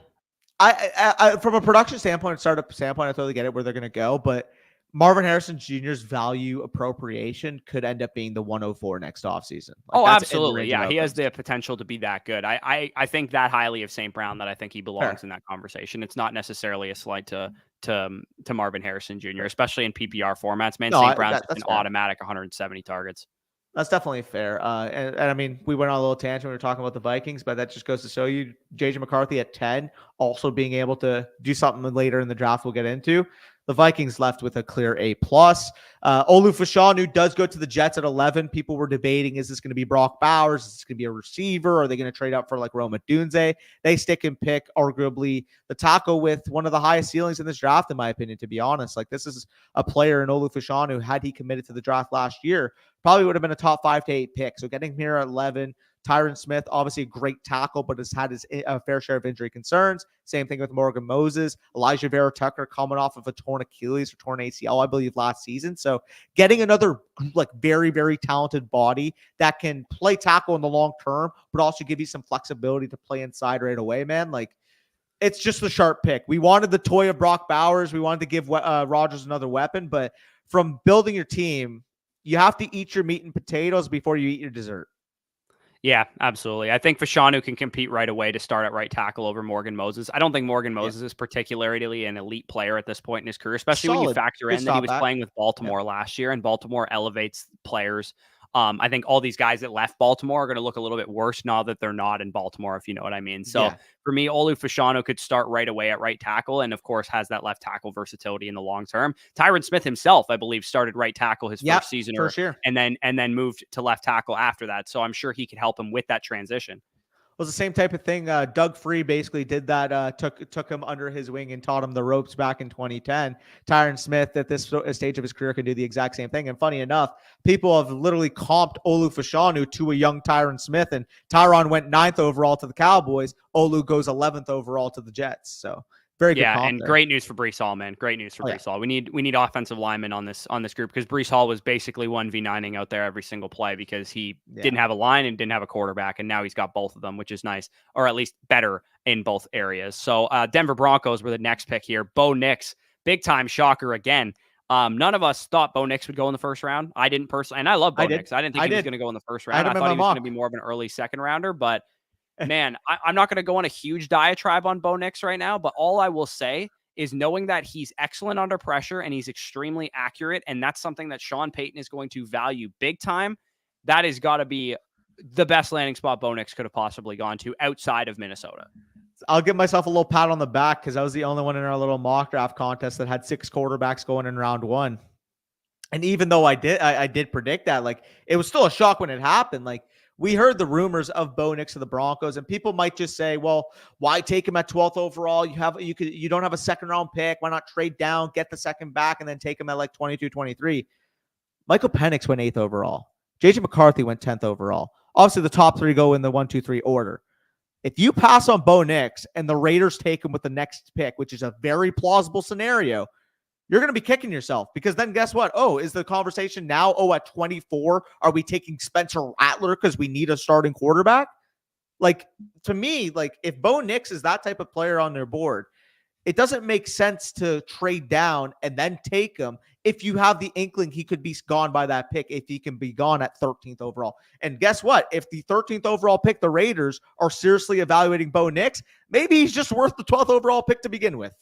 I from a production standpoint, startup standpoint, I totally get it where they're going to go, but Marvin Harrison Jr.'s value appropriation could end up being the 104 next offseason. Oh, That's in the absolutely. range of Yeah, he has outcomes. the potential to be that good. I think that highly of St. Brown that I think he belongs Fair. in that conversation. It's not necessarily a slight to Marvin Harrison Jr., Fair. especially in PPR formats. Man, No, St. Brown's just that's an fair. automatic 170 targets. That's definitely fair. And I mean, we went on a little tangent. We were talking about the Vikings, but that just goes to show you JJ McCarthy at 10, also being able to do something later in the draft we'll get into. The Vikings left with a clear A+. Olu Fashanu does go to the Jets at 11. People were debating, is this going to be Brock Bowers? Is this going to be a receiver? Are they going to trade up for like Roma Dunze? They stick and pick arguably the tackle with one of the highest ceilings in this draft, in my opinion, to be honest. Like, this is a player in Olu Fashanu, had he committed to the draft last year, probably would have been a top 5 to 8 pick. So getting him here at 11, Tyron Smith, obviously a great tackle, but has had his fair share of injury concerns. Same thing with Morgan Moses. Elijah Vera Tucker coming off of a torn Achilles or torn ACL, I believe, last season. So getting another like very, very talented body that can play tackle in the long term, but also give you some flexibility to play inside right away, man. Like, it's just the sharp pick. We wanted the toy of Brock Bowers. We wanted to give Rodgers another weapon, but from building your team, you have to eat your meat and potatoes before you eat your dessert. Yeah, absolutely. I think Fashanu can compete right away to start at right tackle over Morgan Moses. I don't think Morgan Moses is particularly an elite player at this point in his career, especially when you factor in that he was playing with Baltimore last year, and Baltimore elevates players. I think all these guys that left Baltimore are going to look a little bit worse now that they're not in Baltimore, if you know what I mean. So for me, Olu Fashanu could start right away at right tackle, and of course has that left tackle versatility in the long term. Tyron Smith himself, I believe, started right tackle his first season, and then moved to left tackle after that. So I'm sure he could help him with that transition. Was the same type of thing. Doug Free basically did that, took him under his wing and taught him the ropes back in 2010. Tyron Smith at this stage of his career can do the exact same thing. And funny enough, people have literally comped Olu Fashanu to a young Tyron Smith, and Tyron went 9th overall to the Cowboys. Olu goes 11th overall to the Jets. So very good. Yeah, and great news for Breece Hall, man. Great news for Breece Hall. We need offensive linemen on this group, because Breece Hall was basically 1v9ing out there every single play because he didn't have a line and didn't have a quarterback, and now he's got both of them, which is nice, or at least better in both areas. So Denver Broncos were the next pick here. Bo Nix, big time shocker again. None of us thought Bo Nix would go in the first round. I didn't personally, and I love Bo Nix. I didn't think he was going to go in the first round. I thought he was going to be more of an early second rounder, but man, I'm not going to go on a huge diatribe on Bo Nix right now, but all I will say is knowing that he's excellent under pressure and he's extremely accurate, and that's something that Sean Payton is going to value big time. That has got to be the best landing spot Bo Nix could have possibly gone to outside of Minnesota. I'll give myself a little pat on the back because I was the only one in our little mock draft contest that had 6 quarterbacks going in round 1. And even though I did predict that, like, it was still a shock when it happened. Like, we heard the rumors of Bo Nix to the Broncos, and people might just say, well, why take him at 12th overall? You don't have a second round pick. Why not trade down, get the second back, and then take him at like 22, 23? Michael Penix went 8th overall. JJ McCarthy went 10th overall. Obviously, the top 3 go in the 1, 2, 3 order. If you pass on Bo Nix and the Raiders take him with the next pick, which is a very plausible scenario, you're going to be kicking yourself, because then guess what? Oh, is the conversation now, at 24, are we taking Spencer Rattler because we need a starting quarterback? Like, to me, like, if Bo Nix is that type of player on their board, it doesn't make sense to trade down and then take him if you have the inkling he could be gone by that pick, if he can be gone at 13th overall. And guess what? If the 13th overall pick, the Raiders, are seriously evaluating Bo Nix, maybe he's just worth the 12th overall pick to begin with.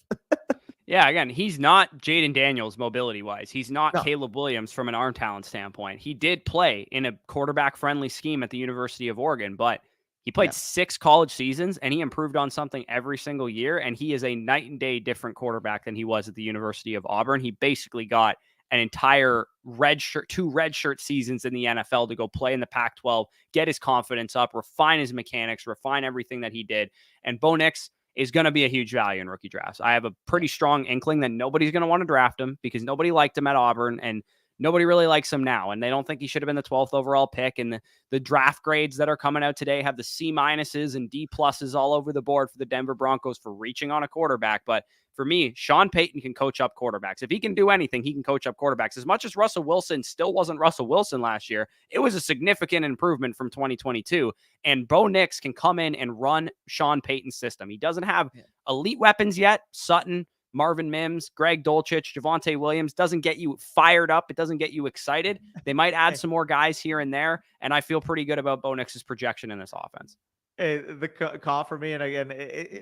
Yeah, again, he's not Jaden Daniels mobility-wise. He's not Caleb Williams from an arm talent standpoint. He did play in a quarterback-friendly scheme at the University of Oregon, but he played 6 college seasons, and he improved on something every single year, and he is a night and day different quarterback than he was at the University of Auburn. He basically got an entire 2 redshirt seasons in the NFL to go play in the Pac-12, get his confidence up, refine his mechanics, refine everything that he did. And Bo Nix is going to be a huge value in rookie drafts. I have a pretty strong inkling that nobody's going to want to draft him because nobody liked him at Auburn, and nobody really likes him now. And they don't think he should have been the 12th overall pick. And the draft grades that are coming out today have the C- and D+ all over the board for the Denver Broncos for reaching on a quarterback. But for me, Sean Payton can coach up quarterbacks. If he can do anything, he can coach up quarterbacks. As much as Russell Wilson still wasn't Russell Wilson last year, it was a significant improvement from 2022. And Bo Nix can come in and run Sean Payton's system. He doesn't have elite weapons yet. Sutton, Marvin Mims, Greg Dulcich, Javonte Williams doesn't get you fired up. It doesn't get you excited. They might add some more guys here and there, and I feel pretty good about Bo Nix's projection in this offense. The call for me, and again,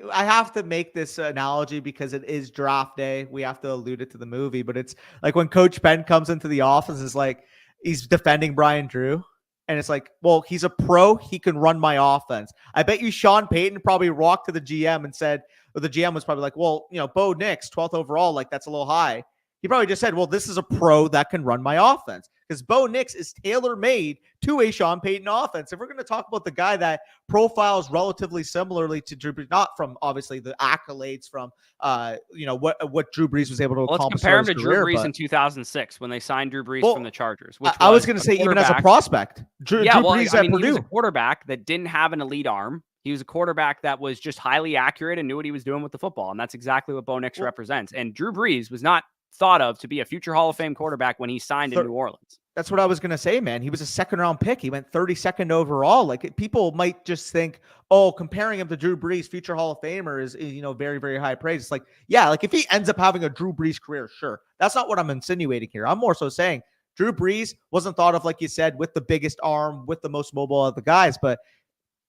I have to make this analogy because it is draft day. We have to allude it to the movie, but it's like when Coach Ben comes into the office, is like he's defending Brian Drew, and it's like, well, he's a pro, he can run my offense. I bet you Sean Payton probably walked to the GM and said, or the GM was probably like, well, Bo Nix, 12th overall, like that's a little high. He probably just said, well, this is a pro that can run my offense, because Bo Nix is tailor-made to a Sean Payton offense. If we're going to talk about the guy that profiles relatively similarly to Drew Brees, not from obviously the accolades from, what Drew Brees was able to accomplish. Let's compare him to Drew Brees in 2006 when they signed Drew Brees from the Chargers. Which I was going to say, even as a prospect, Drew Brees at Purdue. He was a quarterback that didn't have an elite arm. He was a quarterback that was just highly accurate and knew what he was doing with the football. And that's exactly what Bo Nix represents. And Drew Brees was not thought of to be a future Hall of Fame quarterback when he signed in New Orleans. That's what I was going to say, man. He was a second-round pick. He went 32nd overall. Like, people might just think, oh, comparing him to Drew Brees, future Hall of Famer, is very, very high praise. It's like, yeah, like if he ends up having a Drew Brees career, sure. That's not what I'm insinuating here. I'm more so saying Drew Brees wasn't thought of, like you said, with the biggest arm, with the most mobile of the guys, but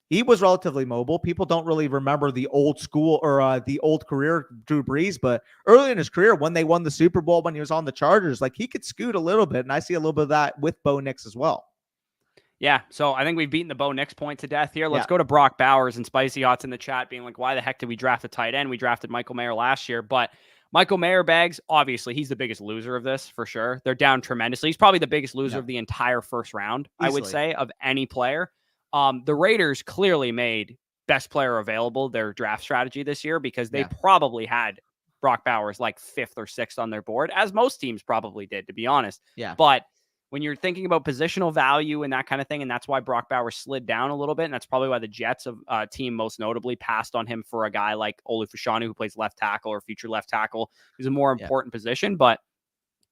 he was relatively mobile. People don't really remember the old school or the old career Drew Brees, but early in his career, when they won the Super Bowl, when he was on the Chargers, like he could scoot a little bit, and I see a little bit of that with Bo Nix as well. Yeah, so I think we've beaten the Bo Nix point to death here. Let's go to Brock Bowers, and Spicy Hot's in the chat being like, why the heck did we draft a tight end? We drafted Michael Mayer last year, but Michael Mayer, Bags, obviously, he's the biggest loser of this for sure. They're down tremendously. He's probably the biggest loser of the entire first round, easily, I would say, of any player. The Raiders clearly made best player available their draft strategy this year, because they probably had Brock Bowers like 5th or 6th on their board, as most teams probably did, to be honest. Yeah. But when you're thinking about positional value and that kind of thing, and that's why Brock Bowers slid down a little bit, and that's probably why the Jets team most notably passed on him for a guy like Olu Fashanu, who plays left tackle or future left tackle, who's a more important position. But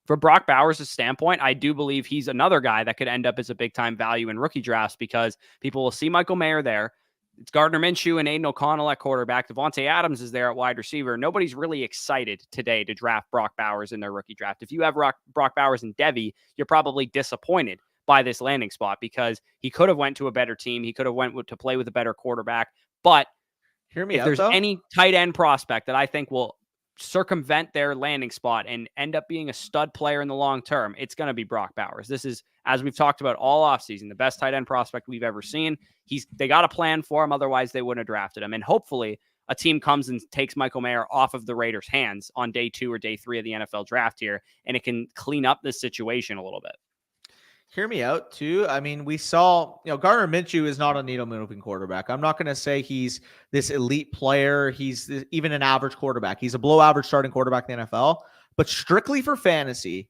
from Brock Bowers' standpoint, I do believe he's another guy that could end up as a big-time value in rookie drafts, because people will see Michael Mayer there. It's Gardner Minshew and Aiden O'Connell at quarterback. Devontae Adams is there at wide receiver. Nobody's really excited today to draft Brock Bowers in their rookie draft. If you have Brock Bowers and Devy, you're probably disappointed by this landing spot, because he could have went to a better team. He could have went to play with a better quarterback. But if there's any tight end prospect that I think will circumvent their landing spot and end up being a stud player in the long term, it's going to be Brock Bowers. This is, as we've talked about all offseason, the best tight end prospect we've ever seen. They got a plan for him, otherwise they wouldn't have drafted him. And hopefully a team comes and takes Michael Mayer off of the Raiders' hands on day 2 or day 3 of the NFL draft here, and it can clean up this situation a little bit. Hear me out too. I mean, we saw, Gardner Minshew is not a needle moving quarterback. I'm not going to say he's this elite player. He's even an average quarterback. He's a below average starting quarterback in the NFL, but strictly for fantasy,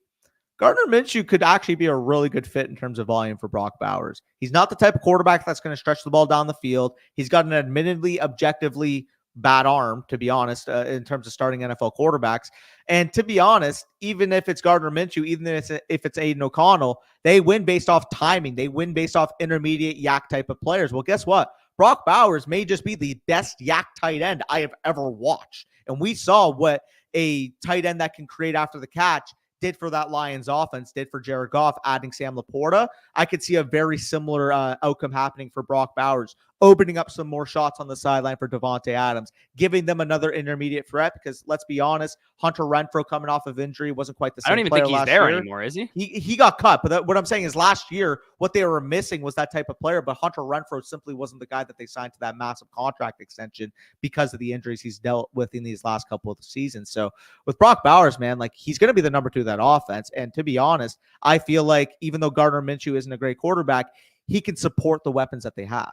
Gardner Minshew could actually be a really good fit in terms of volume for Brock Bowers. He's not the type of quarterback that's going to stretch the ball down the field. He's got an admittedly objectively bad arm, to be honest, in terms of starting NFL quarterbacks. And to be honest, even if it's Gardner Minshew, even if it's Aiden O'Connell, they win based off timing. They win based off intermediate yak type of players. Well, guess what? Brock Bowers may just be the best yak tight end I have ever watched. And we saw what a tight end that can create after the catch did for that Lions offense, did for Jared Goff, adding Sam Laporta. I could see a very similar outcome happening for Brock Bowers, opening up some more shots on the sideline for Devontae Adams, giving them another intermediate threat, because let's be honest, Hunter Renfrow coming off of injury wasn't quite the same. I don't even think he's there anymore, is he? He got cut, but what I'm saying is last year, what they were missing was that type of player, but Hunter Renfrow simply wasn't the guy that they signed to that massive contract extension because of the injuries he's dealt with in these last couple of seasons. So with Brock Bowers, man, like he's going to be the number 2 of that offense. And to be honest, I feel like even though Gardner Minshew isn't a great quarterback, he can support the weapons that they have.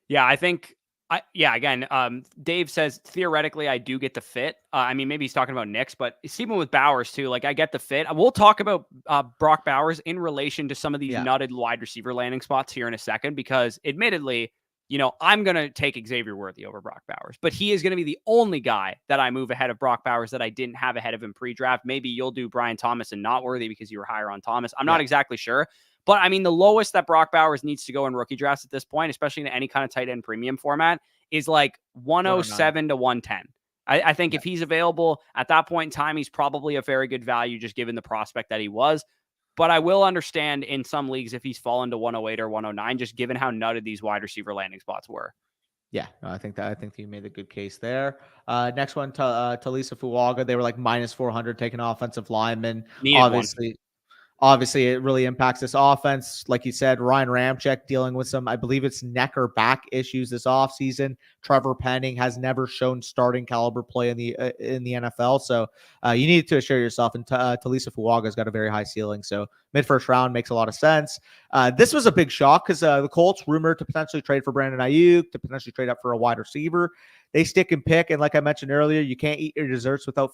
Yeah, I think, again, Dave says, theoretically, I do get the fit. I mean, maybe he's talking about Knicks, but even with Bowers, too, like, I get the fit. We'll talk about Brock Bowers in relation to some of these nutted wide receiver landing spots here in a second, because admittedly, I'm going to take Xavier Worthy over Brock Bowers, but he is going to be the only guy that I move ahead of Brock Bowers that I didn't have ahead of him pre-draft. Maybe you'll do Brian Thomas and not Worthy because you were higher on Thomas. I'm not exactly sure. But I mean, the lowest that Brock Bowers needs to go in rookie drafts at this point, especially in any kind of tight end premium format, is like 107 to 110. I think if he's available at that point in time, he's probably a very good value just given the prospect that he was. But I will understand in some leagues if he's fallen to 108 or 109, just given how nutted these wide receiver landing spots were. Yeah, no, I think you made a good case there. Next one, Talisa Fuaga. They were like minus 400 taking offensive lineman. Needed one. Obviously, it really impacts this offense. Like you said, Ryan Ramczyk dealing with some, I believe it's neck or back issues this offseason. Trevor Penning has never shown starting caliber play in the NFL. So you need to assure yourself. And Talisa Fuaga's got a very high ceiling. So mid first round makes a lot of sense. This was a big shock because the Colts rumored to potentially trade for Brandon Ayuk, to potentially trade up for a wide receiver. They stick and pick, and like I mentioned earlier, you can't eat your desserts without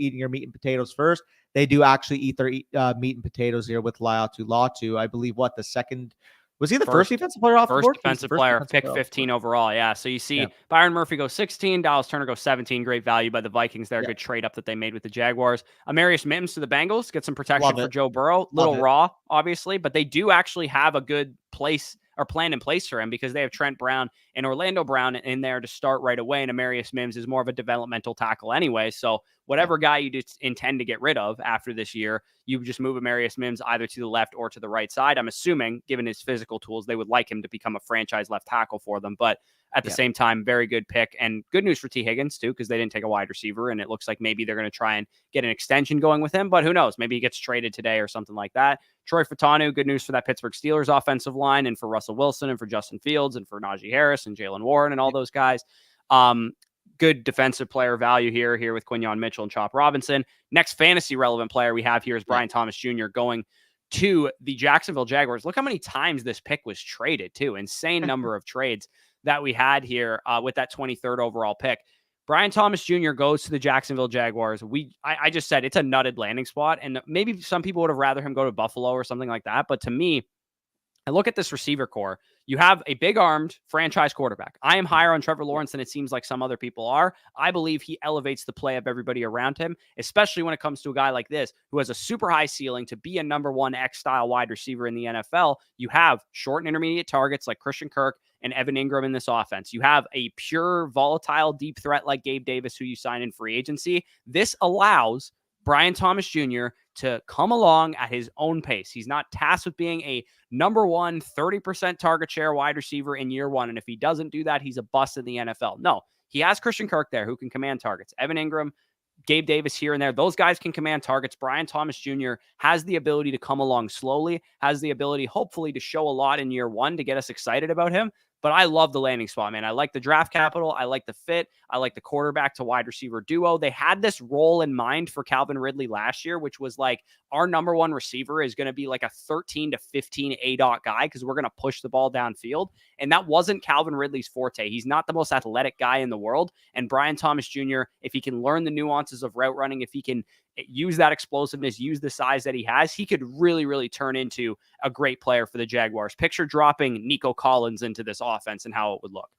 eating your meat and potatoes first. They do actually eat their meat and potatoes here with Latu. I believe the second was he the first defensive player off the board? First defensive player, pick 15 overall. Yeah. So you see Byron Murphy goes 16, Dallas Turner goes 17. Great value by the Vikings there. Good trade up that they made with the Jaguars. Amarius Mims to the Bengals, get some protection for Joe Burrow. Little raw, obviously, but they do actually have a good place or plan in place for him because they have Trent Brown and Orlando Brown in there to start right away. And Amarius Mims is more of a developmental tackle anyway. So whatever guy you just intend to get rid of after this year, you just move Amarius Mims either to the left or to the right side. I'm assuming, given his physical tools, they would like him to become a franchise left tackle for them. But at the same time, very good pick. And good news for T. Higgins, too, because they didn't take a wide receiver. And it looks like maybe they're going to try and get an extension going with him. But who knows? Maybe he gets traded today or something like that. Troy Fautanu, good news for that Pittsburgh Steelers offensive line and for Russell Wilson and for Justin Fields and for Najee Harris and Jalen Warren and all those guys. Good defensive player value here with Quinyon Mitchell and Chop Robinson. Next fantasy relevant player we have here is Brian Thomas Jr. going to the Jacksonville Jaguars. Look how many times this pick was traded, too. Insane number of trades that we had here with that 23rd overall pick. Brian Thomas Jr. goes to the Jacksonville Jaguars. I just said it's a nutted landing spot, and maybe some people would have rather him go to Buffalo or something like that. But to me, I look at this receiver core. You have a big-armed franchise quarterback. I am higher on Trevor Lawrence than it seems like some other people are. I believe he elevates the play of everybody around him, especially when it comes to a guy like this who has a super high ceiling to be a number one X-style wide receiver in the NFL. You have short and intermediate targets like Christian Kirk and Evan Ingram in this offense. You have a pure, volatile, deep threat like Gabe Davis, who you sign in free agency. This allows Brian Thomas Jr. to come along at his own pace. He's not tasked with being a number one 30% target share wide receiver in year one. And if he doesn't do that, he's a bust in the NFL. No, he has Christian Kirk there who can command targets. Evan Ingram, Gabe Davis here and there. Those guys can command targets. Brian Thomas Jr. has the ability to come along slowly, has the ability, hopefully, to show a lot in year one to get us excited about him. But I love the landing spot, man. I like the draft capital. I like the fit. I like the quarterback to wide receiver duo. They had this role in mind for Calvin Ridley last year, which was like our number one receiver is going to be like a 13 to 15 A-dot guy because we're going to push the ball downfield. And that wasn't Calvin Ridley's forte. He's not the most athletic guy in the world. And Brian Thomas Jr., if he can learn the nuances of route running, if he can use that explosiveness, use the size that he has, he could really, really turn into a great player for the Jaguars. Picture dropping Nico Collins into this offense and how it would look.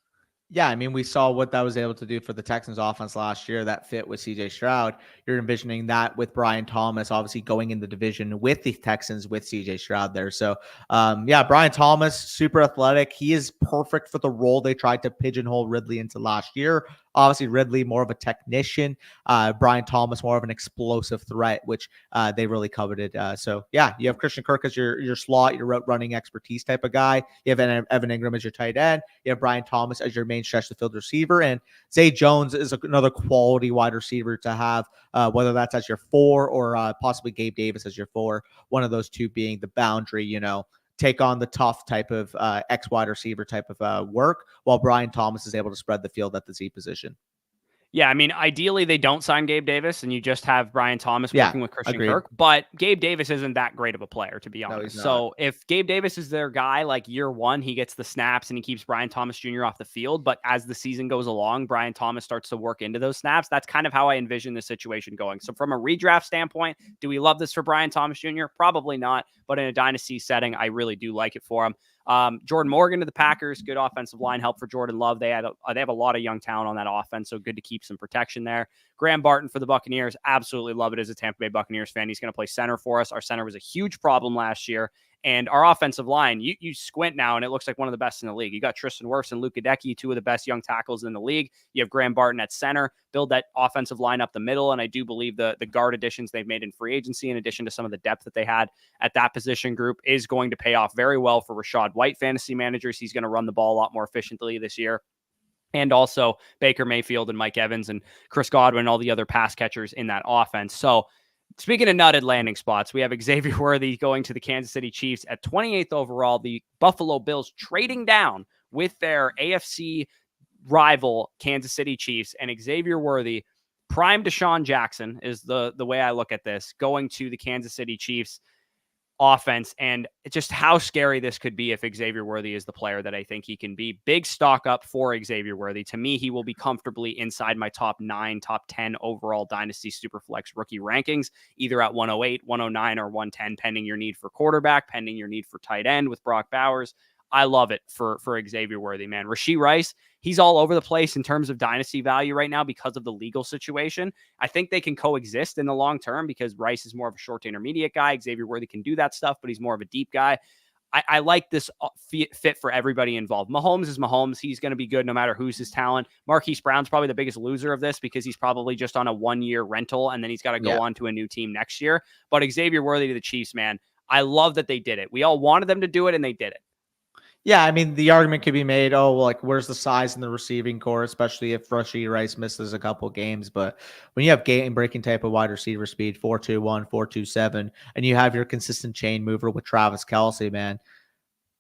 Yeah, I mean, we saw what that was able to do for the Texans offense last year, that fit with CJ Stroud. You're envisioning that with Brian Thomas, obviously going in the division with the Texans with CJ Stroud there. So, Brian Thomas, super athletic. He is perfect for the role they tried to pigeonhole Ridley into last year. Obviously, Ridley more of a technician. Brian Thomas more of an explosive threat, which they really coveted. You have Christian Kirk as your slot, your route running expertise type of guy. You have Evan Ingram as your tight end. You have Brian Thomas as your main stretch the field receiver. And Zay Jones is another quality wide receiver to have, whether that's as your 4 or possibly Gabe Davis as your 4. One of those two being the boundary, take on the tough type of X wide receiver type of work, while Brian Thomas is able to spread the field at the Z position. Yeah, I mean, ideally they don't sign Gabe Davis and you just have Brian Thomas working with Christian Kirk, but Gabe Davis isn't that great of a player, to be honest. So if Gabe Davis is their guy, like year one, he gets the snaps and he keeps Brian Thomas Jr. off the field. But as the season goes along, Brian Thomas starts to work into those snaps. That's kind of how I envision the situation going. So from a redraft standpoint, do we love this for Brian Thomas Jr.? Probably not. But in a dynasty setting, I really do like it for him. Jordan Morgan to the Packers, good offensive line help for Jordan Love. They have a lot of young talent on that offense, so good to keep some protection there. Graham Barton for the Buccaneers, absolutely love it as a Tampa Bay Buccaneers fan. He's going to play center for us. Our center was a huge problem last year, And our offensive line, you squint now, and it looks like one of the best in the league. You got Tristan Wirfs and Luka Decky, two of the best young tackles in the league. You have Graham Barton at center. Build that offensive line up the middle, and I do believe the guard additions they've made in free agency, in addition to some of the depth that they had at that position group, is going to pay off very well for Rachaad White fantasy managers. He's going to run the ball a lot more efficiently this year. And also Baker Mayfield and Mike Evans and Chris Godwin and all the other pass catchers in that offense. So speaking of nutted landing spots, we have Xavier Worthy going to the Kansas City Chiefs at 28th overall. The Buffalo Bills trading down with their AFC rival Kansas City Chiefs, and Xavier Worthy, prime Deshaun Jackson is the way I look at this, going to the Kansas City Chiefs offense, and just how scary this could be if Xavier Worthy is the player that I think he can be. Big stock up for Xavier Worthy. To me, he will be comfortably inside my top 9, top 10 overall Dynasty Superflex rookie rankings, either at 108, 109, or 110, pending your need for quarterback, pending your need for tight end with Brock Bowers. I love it for Xavier Worthy, man. Rashee Rice, he's all over the place in terms of dynasty value right now because of the legal situation. I think they can coexist in the long term because Rice is more of a short to intermediate guy. Xavier Worthy can do that stuff, but he's more of a deep guy. I like this fit for everybody involved. Mahomes is Mahomes. He's going to be good no matter who's his talent. Marquise Brown's probably the biggest loser of this because he's probably just on a 1-year rental, and then he's got to go on to a new team next year. But Xavier Worthy to the Chiefs, man, I love that they did it. We all wanted them to do it, and they did it. Yeah, I mean, the argument could be made, oh, well, like, where's the size in the receiving core, especially if Rashee Rice misses a couple games. But when you have game-breaking type of wide receiver speed, 4.21, 4.27, and you have your consistent chain mover with Travis Kelce, man,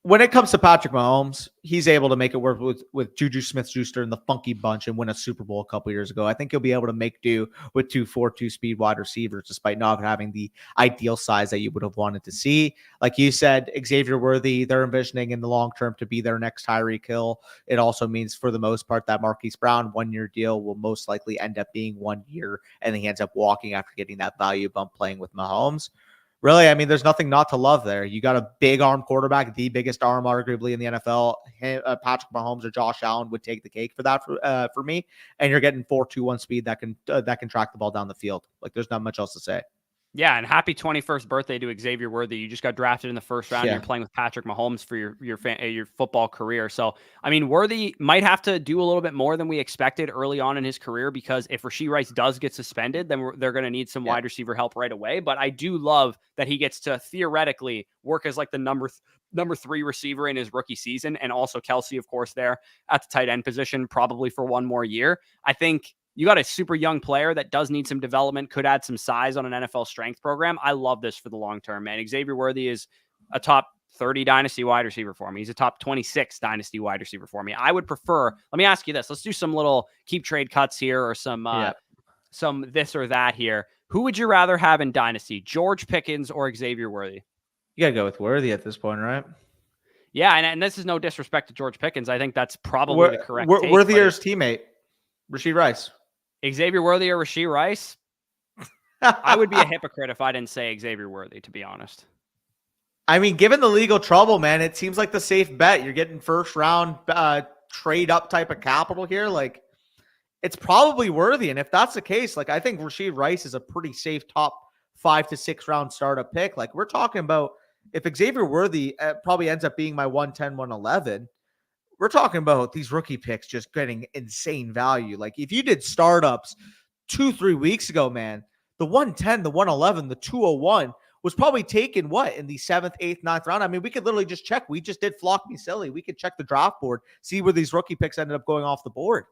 when it comes to Patrick Mahomes, he's able to make it work with Juju Smith-Schuster and the Funky Bunch and win a Super Bowl a couple years ago. I think he'll be able to make do with 2.42 speed wide receivers, despite not having the ideal size that you would have wanted to see. Like you said, Xavier Worthy, they're envisioning in the long term to be their next Tyreek Hill. It also means, for the most part, that Marquise Brown 1-year deal will most likely end up being 1 year, and he ends up walking after getting that value bump playing with Mahomes. Really, I mean, there's nothing not to love there. You got a big arm quarterback, the biggest arm arguably in the NFL. Patrick Mahomes or Josh Allen would take the cake for that for me. And you're getting 4.21 speed that can track the ball down the field. Like, there's not much else to say. Yeah, and happy 21st birthday to Xavier Worthy. You just got drafted in the first round. Yeah. You're playing with Patrick Mahomes for your football career. So, I mean, Worthy might have to do a little bit more than we expected early on in his career, because if Rashee Rice does get suspended, then they're going to need some wide receiver help right away. But I do love that he gets to theoretically work as like the number 3 receiver in his rookie season, and also Kelce, of course, there at the tight end position, probably for 1 more year. I think you got a super young player that does need some development, could add some size on an NFL strength program. I love this for the long term, man. Xavier Worthy is a top 30 dynasty wide receiver for me. He's a top 26 dynasty wide receiver for me. I would prefer, let me ask you this. Let's do some little keep trade cuts here, or some this or that here. Who would you rather have in dynasty, George Pickens or Xavier Worthy? You got to go with Worthy at this point, right? Yeah, and this is no disrespect to George Pickens. I think that's probably the correct take. Worthy or his teammate, Rashee Rice? Xavier Worthy or Rashee Rice? I would be a hypocrite if I didn't say Xavier Worthy, to be honest. I mean, given the legal trouble, man, it seems like the safe bet. You're getting first round trade up type of capital here. Like, it's probably Worthy. And if that's the case, like, I think Rashee Rice is a pretty safe top 5 to 6 round startup pick. Like, we're talking about, if Xavier Worthy probably ends up being my 110, 111, we're talking about these rookie picks just getting insane value. Like, if you did startups 2-3 weeks ago, man, the 110, the 111, the 201 was probably taken in the 7th, 8th, 9th round. I mean, we could literally just check. We just did Flock Me Silly. We could check the draft board, see where these rookie picks ended up going off the board.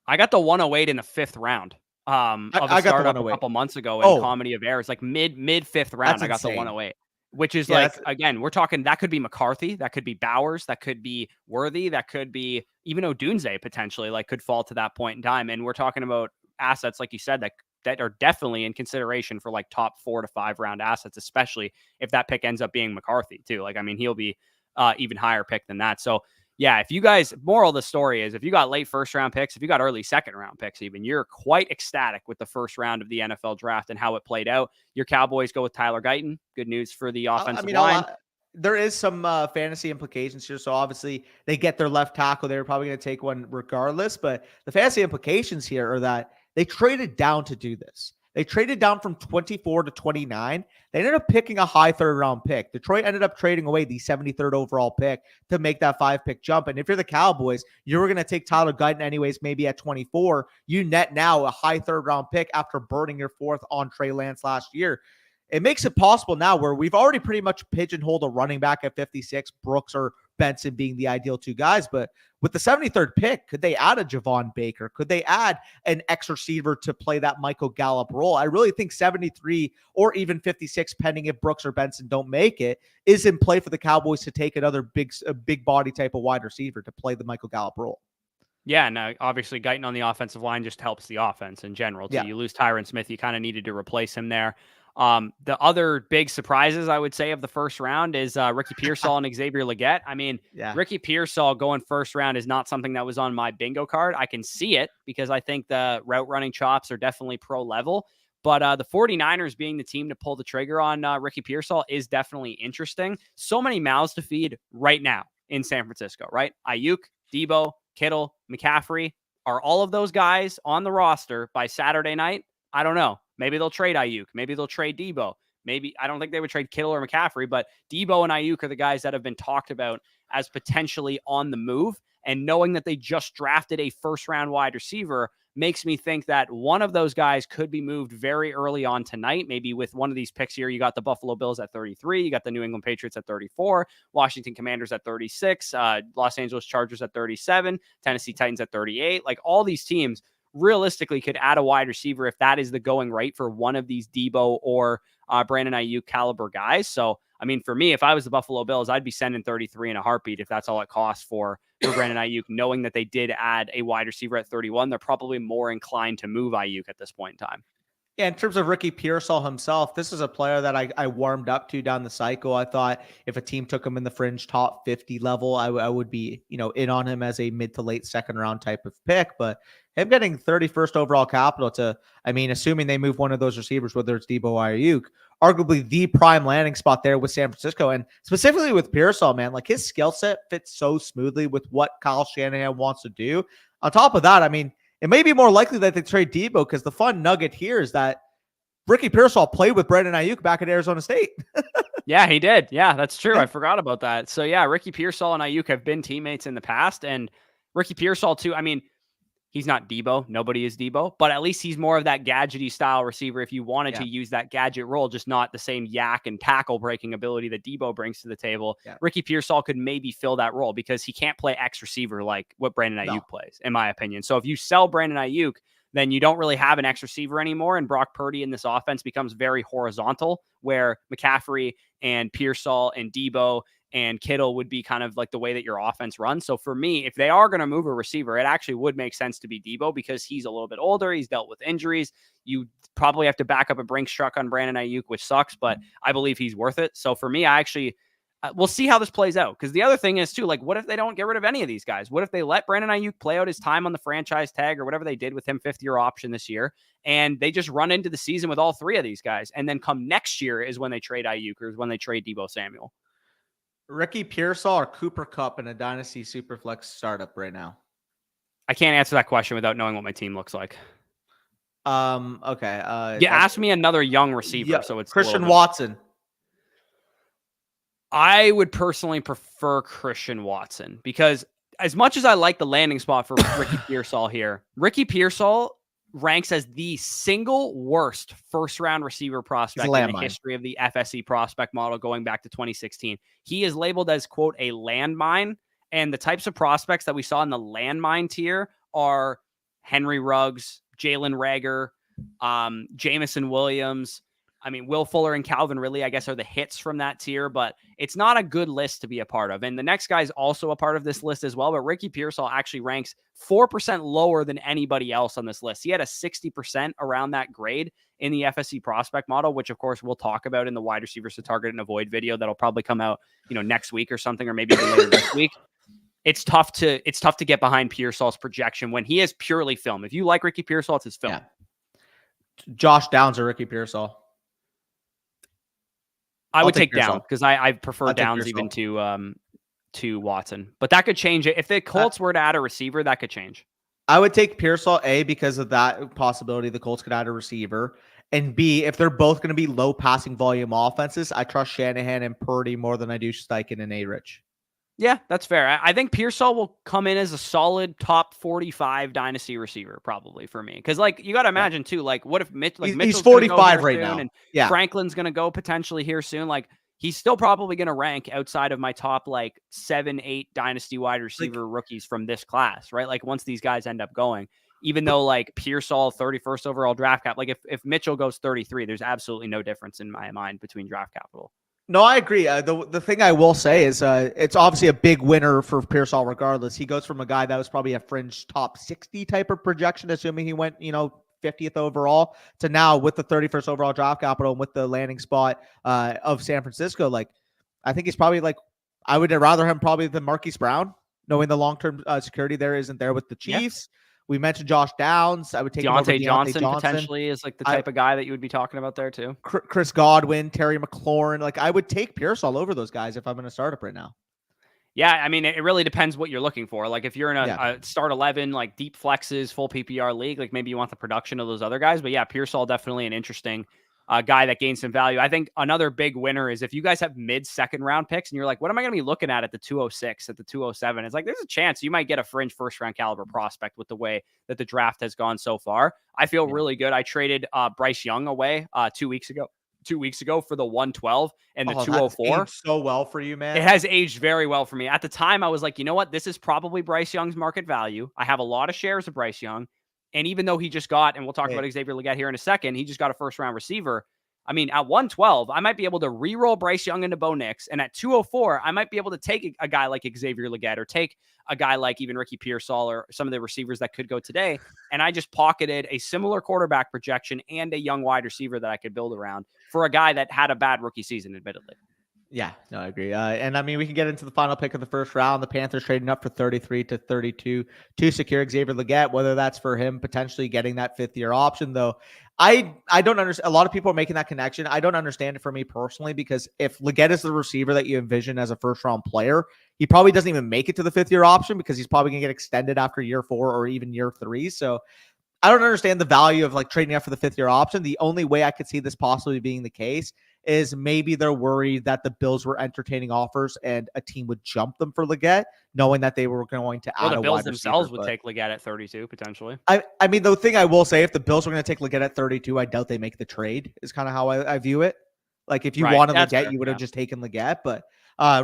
I got the 108 in the 5th round. I got the 108 a couple months ago in Comedy of Errors, like mid 5th round. That's I got insane. The 108. Which is again, we're talking, that could be McCarthy, that could be Bowers, that could be Worthy, that could be even Odunze potentially, like, could fall to that point in time. And we're talking about assets, like you said, that are definitely in consideration for like top 4 to 5 round assets, especially if that pick ends up being McCarthy too. Like, I mean, he'll be even higher pick than that. So yeah, if you guys, moral of the story is, if you got late 1st round picks, if you got early 2nd round picks, even, you're quite ecstatic with the 1st round of the NFL draft and how it played out. Your Cowboys go with Tyler Guyton. Good news for the offensive line. There is some fantasy implications here. So obviously they get their left tackle. They're probably going to take one regardless. But the fantasy implications here are that they traded down to do this. They traded down from 24 to 29. They ended up picking a high third round pick. Detroit ended up trading away the 73rd overall pick to make that 5-pick jump. And if you're the Cowboys, you were going to take Tyler Guyton anyways, maybe at 24. You net now a high third round pick after burning your 4th on Trey Lance last year. It makes it possible now where we've already pretty much pigeonholed a running back at 56, Brooks or Benson being the ideal 2 guys. But with the 73rd pick, could they add a Javon Baker? Could they add an X receiver to play that Michael Gallup role? I really think 73 or even 56, pending if Brooks or Benson don't make it, is in play for the Cowboys to take another big body type of wide receiver to play the Michael Gallup role. Yeah, no, obviously Guyton on the offensive line just helps the offense in general. So you lose Tyron Smith, you kind of needed to replace him there. The other big surprises, I would say, of the first round is Ricky Pearsall and Xavier Legette. I mean, Ricky Pearsall going first round is not something that was on my bingo card. I can see it because I think the route running chops are definitely pro level. But the 49ers being the team to pull the trigger on Ricky Pearsall is definitely interesting. So many mouths to feed right now in San Francisco, right? Ayuk, Debo, Kittle, McCaffrey. Are all of those guys on the roster by Saturday night? I don't know. Maybe they'll trade Ayuk. Maybe they'll trade Debo. Maybe, I don't think they would trade Kittle or McCaffrey, but Debo and Ayuk are the guys that have been talked about as potentially on the move. And knowing that they just drafted a first-round wide receiver makes me think that one of those guys could be moved very early on tonight. Maybe with one of these picks here, you got the Buffalo Bills at 33, you got the New England Patriots at 34, Washington Commanders at 36, Los Angeles Chargers at 37, Tennessee Titans at 38. Like, all these teams realistically could add a wide receiver if that is the going rate for one of these Debo or Brandon Ayuk caliber guys. So, I mean, for me, if I was the Buffalo Bills, I'd be sending 33 in a heartbeat if that's all it costs for Brandon Ayuk, knowing that they did add a wide receiver at 31. They're probably more inclined to move Ayuk at this point in time. Yeah, in terms of Ricky Pearsall himself, this is a player that I warmed up to down the cycle. I thought if a team took him in the fringe top 50 level, I would be, in on him as a mid to late second round type of pick. But him getting 31st overall capital to, assuming they move one of those receivers, whether it's Debo or Ayuk, arguably the prime landing spot there with San Francisco. And specifically with Pearsall, man, like his skill set fits so smoothly with what Kyle Shanahan wants to do. On top of that, it may be more likely that they trade Debo because the fun nugget here is that Ricky Pearsall played with Brandon Ayuk back at Arizona State. Yeah, he did. Yeah, that's true. I forgot about that. So yeah, Ricky Pearsall and Ayuk have been teammates in the past, and Ricky Pearsall too. He's not Debo. Nobody is Debo, but at least he's more of that gadgety style receiver if you wanted to use that gadget role, just not the same yak and tackle breaking ability that Debo brings to the table. Yeah. Ricky Pearsall could maybe fill that role because he can't play X receiver like what Brandon Ayuk plays, in my opinion. So if you sell Brandon Ayuk, then you don't really have an X receiver anymore. And Brock Purdy in this offense becomes very horizontal, where McCaffrey and Pearsall and Debo and Kittle would be kind of like the way that your offense runs. So for me, if they are going to move a receiver, it actually would make sense to be Debo because he's a little bit older. He's dealt with injuries. You probably have to back up a Brinks truck on Brandon Ayuk, which sucks, but I believe he's worth it. So for me, I actually, we'll see how this plays out. Because the other thing is too, like, what if they don't get rid of any of these guys? What if they let Brandon Ayuk play out his time on the franchise tag or whatever they did with him 5th-year option this year, and they just run into the season with all 3 of these guys, and then come next year is when they trade Ayuk or is when they trade Debo Samuel? Ricky Pearsall or Cooper Kupp in a Dynasty Superflex startup right now? I can't answer that question without knowing what my team looks like. Okay. Ask me another young receiver. Yeah, so it's Christian Watson. I would personally prefer Christian Watson because as much as I like the landing spot for Ricky Pearsall here, Ricky Pearsall ranks as the single worst first-round receiver prospect in the history of the FSE prospect model going back to 2016. He is labeled as, quote, a landmine, and the types of prospects that we saw in the landmine tier are Henry Ruggs, Jalen Reagor, Jamison Williams. Will Fuller and Calvin Ridley, I guess, are the hits from that tier, but it's not a good list to be a part of. And the next guy's also a part of this list as well, but Ricky Pearsall actually ranks 4% lower than anybody else on this list. He had a 60% around that grade in the FSC prospect model, which of course we'll talk about in the wide receivers to target and avoid video that'll probably come out, next week or something, or maybe even later this week. It's tough to get behind Pearsall's projection when he is purely film. If you like Ricky Pearsall, it's his film. Yeah. Josh Downs or Ricky Pearsall? I would take Downs because I prefer Downs even to Watson. But that could change it. If the Colts were to add a receiver, that could change. I would take Pearsall, because of that possibility the Colts could add a receiver. And B, if they're both going to be low passing volume offenses, I trust Shanahan and Purdy more than I do Steichen and A-Rich. Yeah, that's fair. I think Pearsall will come in as a solid top 45 dynasty receiver, probably for me. Because like you got to imagine too, like what if He's Mitchell's 45 right soon, now, and yeah, Franklin's going to go potentially here soon. Like he's still probably going to rank outside of my top like 7-8 dynasty wide receiver rookies from this class, right? Like once these guys end up going, even though like Pearsall 31st overall draft cap, like if Mitchell goes 33, there's absolutely no difference in my mind between draft capital. No, I agree. The thing I will say is it's obviously a big winner for Pearsall regardless. He goes from a guy that was probably a fringe top 60 type of projection, assuming he went, 50th overall, to now with the 31st overall draft capital and with the landing spot of San Francisco. Like, I think he's probably like, I would rather him probably than Marquise Brown, knowing the long-term security there isn't there with the Chiefs. Yeah. We mentioned Josh Downs. I would take him over Deontay Johnson potentially is like the type of guy that you would be talking about there too. Chris Godwin, Terry McLaurin. Like I would take Pearsall over those guys if I'm going to start up right now. Yeah, I mean, it really depends what you're looking for. Like if you're in a start 11, like deep flexes, full PPR league, like maybe you want the production of those other guys. But yeah, Pearsall definitely an interesting guy that gains some value. I think another big winner is if you guys have mid-second round picks and you're like, what am I going to be looking at the 206, at the 207? It's like, there's a chance you might get a fringe first round caliber prospect with the way that the draft has gone so far. I feel really good. I traded Bryce Young away 2 weeks ago for the 112 and the 204. That's aged so well for you, man. It has aged very well for me. At the time, I was like, you know what? This is probably Bryce Young's market value. I have a lot of shares of Bryce Young. And even though he just got, and we'll talk about Xavier Legette here in a second, he just got a first round receiver. I mean, at 112, I might be able to re-roll Bryce Young into Bo Nix. And at 204, I might be able to take a guy like Xavier Legette or take a guy like even Ricky Pearsall or some of the receivers that could go today. And I just pocketed a similar quarterback projection and a young wide receiver that I could build around for a guy that had a bad rookie season, admittedly. Yeah, no, I agree. And I mean, we can get into the final pick of the first round. The Panthers trading up for 33 to 32 to secure Xavier Legette, whether that's for him potentially getting that fifth-year option, though. I don't understand. A lot of people are making that connection. I don't understand it for me personally, because if Legette is the receiver that you envision as a first-round player, he probably doesn't even make it to the fifth-year option because he's probably going to get extended after year 4 or even year 3. So I don't understand the value of like trading up for the fifth-year option. The only way I could see this possibly being the case is maybe they're worried that the Bills were entertaining offers and a team would jump them for Legette, knowing that they were going to add a wide receiver. The Bills themselves would take Legette at 32, potentially. I mean, the thing I will say, if the Bills were going to take Legette at 32, I doubt they make the trade, is kind of how I view it. Like, if you wanted Legette, you would have just taken Legette. But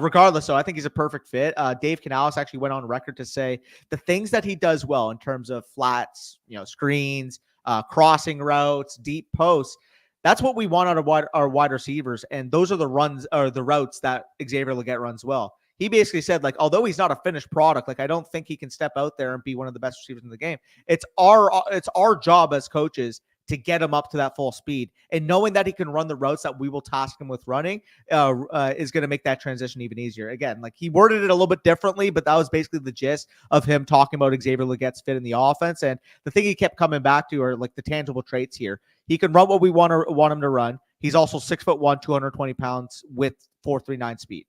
regardless, so I think he's a perfect fit. Dave Canales actually went on record to say the things that he does well in terms of flats, screens, crossing routes, deep posts, that's what we want out of our wide receivers. And those are the runs or the routes that Xavier Legette runs well. He basically said, like, although he's not a finished product, like, I don't think he can step out there and be one of the best receivers in the game. It's our job as coaches to get him up to that full speed. And knowing that he can run the routes that we will task him with running is going to make that transition even easier. Again, like, he worded it a little bit differently, but that was basically the gist of him talking about Xavier Legette's fit in the offense. And the thing he kept coming back to are like the tangible traits here. He can run what we want him to run. He's also 6'1", 220 pounds with 4.39 speed.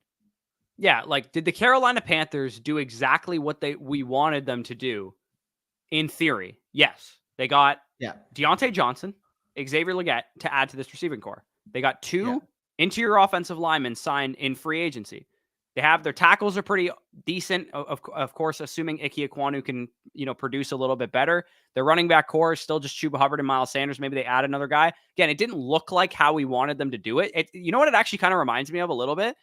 Yeah, like, did the Carolina Panthers do exactly what we wanted them to do? In theory, yes. They got Deontay Johnson, Xavier Legette to add to this receiving core. They got 2 interior offensive linemen signed in free agency. They have their tackles are pretty decent, of course, assuming Ike Ekwonu can, produce a little bit better. Their running back core is still just Chuba Hubbard and Miles Sanders. Maybe they add another guy. Again, it didn't look like how we wanted them to do it. You know what it actually kind of reminds me of a little bit?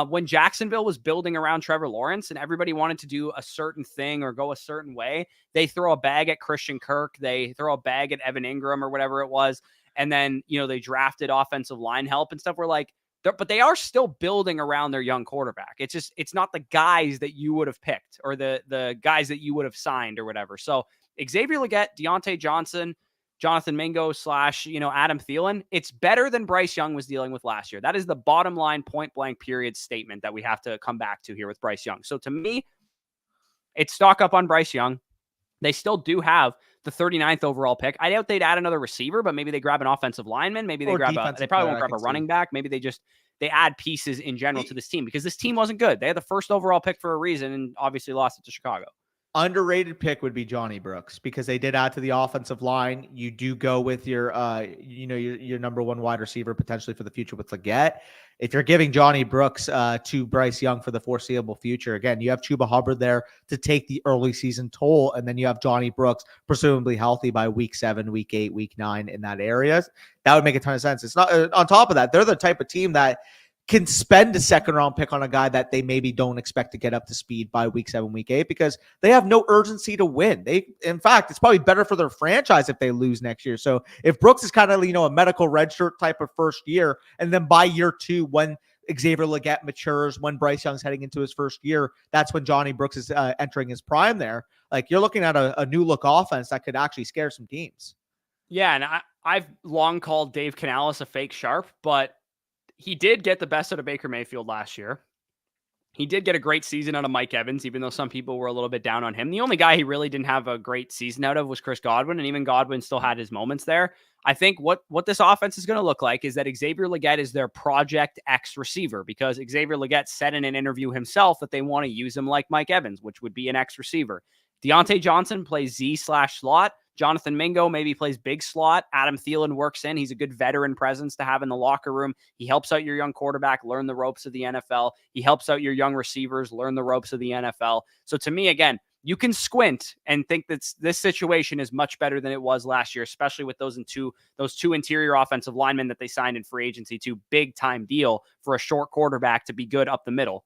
When Jacksonville was building around Trevor Lawrence and everybody wanted to do a certain thing or go a certain way, they throw a bag at Christian Kirk. They throw a bag at Evan Ingram or whatever it was. And then, they drafted offensive line help and stuff. We're like, but they are still building around their young quarterback. It's not the guys that you would have picked or the guys that you would have signed or whatever. So Xavier Legette, Deontay Johnson, Jonathan Mingo / Adam Thielen, it's better than Bryce Young was dealing with last year. That is the bottom line, point blank period statement that we have to come back to here with Bryce Young. So to me, it's stock up on Bryce Young. They still do have the 39th overall pick. I doubt they'd add another receiver, but maybe they grab an offensive lineman. Maybe they they probably won't grab a running back. Maybe they add pieces in general to this team because this team wasn't good. They had the first overall pick for a reason and obviously lost it to Chicago. Underrated pick would be Johnny Brooks because they did add to the offensive line. You do go with your, your number one wide receiver potentially for the future with Leggett. If you're giving Johnny Brooks to Bryce Young for the foreseeable future, again, you have Chuba Hubbard there to take the early season toll, and then you have Johnny Brooks presumably healthy by week 7, week 8, week 9 in that area. That would make a ton of sense. It's not on top of that, they're the type of team that can spend a second round pick on a guy that they maybe don't expect to get up to speed by week 7, week 8, because they have no urgency to win. In fact, it's probably better for their franchise if they lose next year. So if Brooks is kind of, a medical redshirt type of first year, and then by year 2, when Xavier Leggett matures, when Bryce Young's heading into his first year, that's when Johnny Brooks is entering his prime there. Like, you're looking at a new look offense that could actually scare some teams. Yeah, and I've long called Dave Canales a fake sharp, but he did get the best out of Baker Mayfield last year. He did get a great season out of Mike Evans, even though some people were a little bit down on him. The only guy he really didn't have a great season out of was Chris Godwin, and even Godwin still had his moments there. I think what this offense is going to look like is that Xavier Leggett is their Project X receiver, because Xavier Leggett said in an interview himself that they want to use him like Mike Evans, which would be an X receiver. Deontay Johnson plays Z/slot. Jonathan Mingo maybe plays big slot. Adam Thielen works in. He's a good veteran presence to have in the locker room. He helps out your young quarterback learn the ropes of the NFL. He helps out your young receivers learn the ropes of the NFL. So to me, again, you can squint and think that this situation is much better than it was last year, especially with those two interior offensive linemen that they signed in free agency to big time deal for a short quarterback to be good up the middle.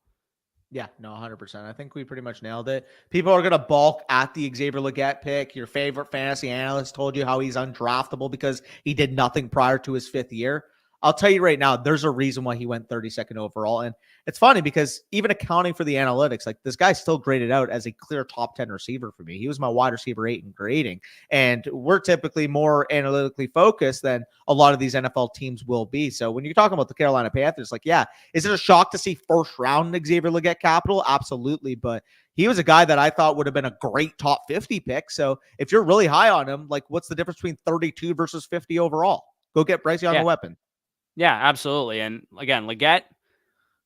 Yeah, no, 100%. I think we pretty much nailed it. People are going to balk at the Xavier Leggett pick. Your favorite fantasy analyst told you how he's undraftable because he did nothing prior to his 5th year. I'll tell you right now, there's a reason why he went 32nd overall. And it's funny because even accounting for the analytics, like, this guy still graded out as a clear top 10 receiver for me. He was my wide receiver 8 in grading. And we're typically more analytically focused than a lot of these NFL teams will be. So when you're talking about the Carolina Panthers, like, yeah, is it a shock to see first round Xavier Leggett capital? Absolutely. But he was a guy that I thought would have been a great top 50 pick. So if you're really high on him, like, what's the difference between 32 versus 50 overall? Go get Bryce Young a weapon. Yeah, absolutely. And again, Leggett,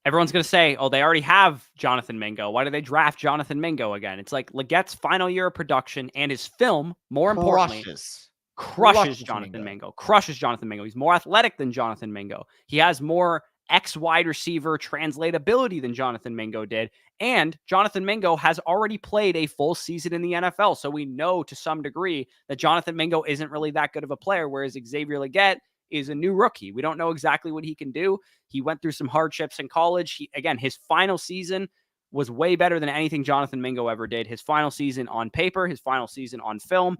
everyone's going to say, oh, they already have Jonathan Mingo. Why do they draft Jonathan Mingo again? It's like Leggett's final year of production and his film, more importantly, crushes Jonathan Mingo. Crushes Jonathan Mingo. He's more athletic than Jonathan Mingo. He has more X-wide receiver translatability than Jonathan Mingo did. And Jonathan Mingo has already played a full season in the NFL. So we know to some degree that Jonathan Mingo isn't really that good of a player, whereas Xavier Leggett is a new rookie. We don't know exactly what he can do. He went through some hardships in college. His final season was way better than anything Jonathan Mingo ever did. His final season on paper, his final season on film.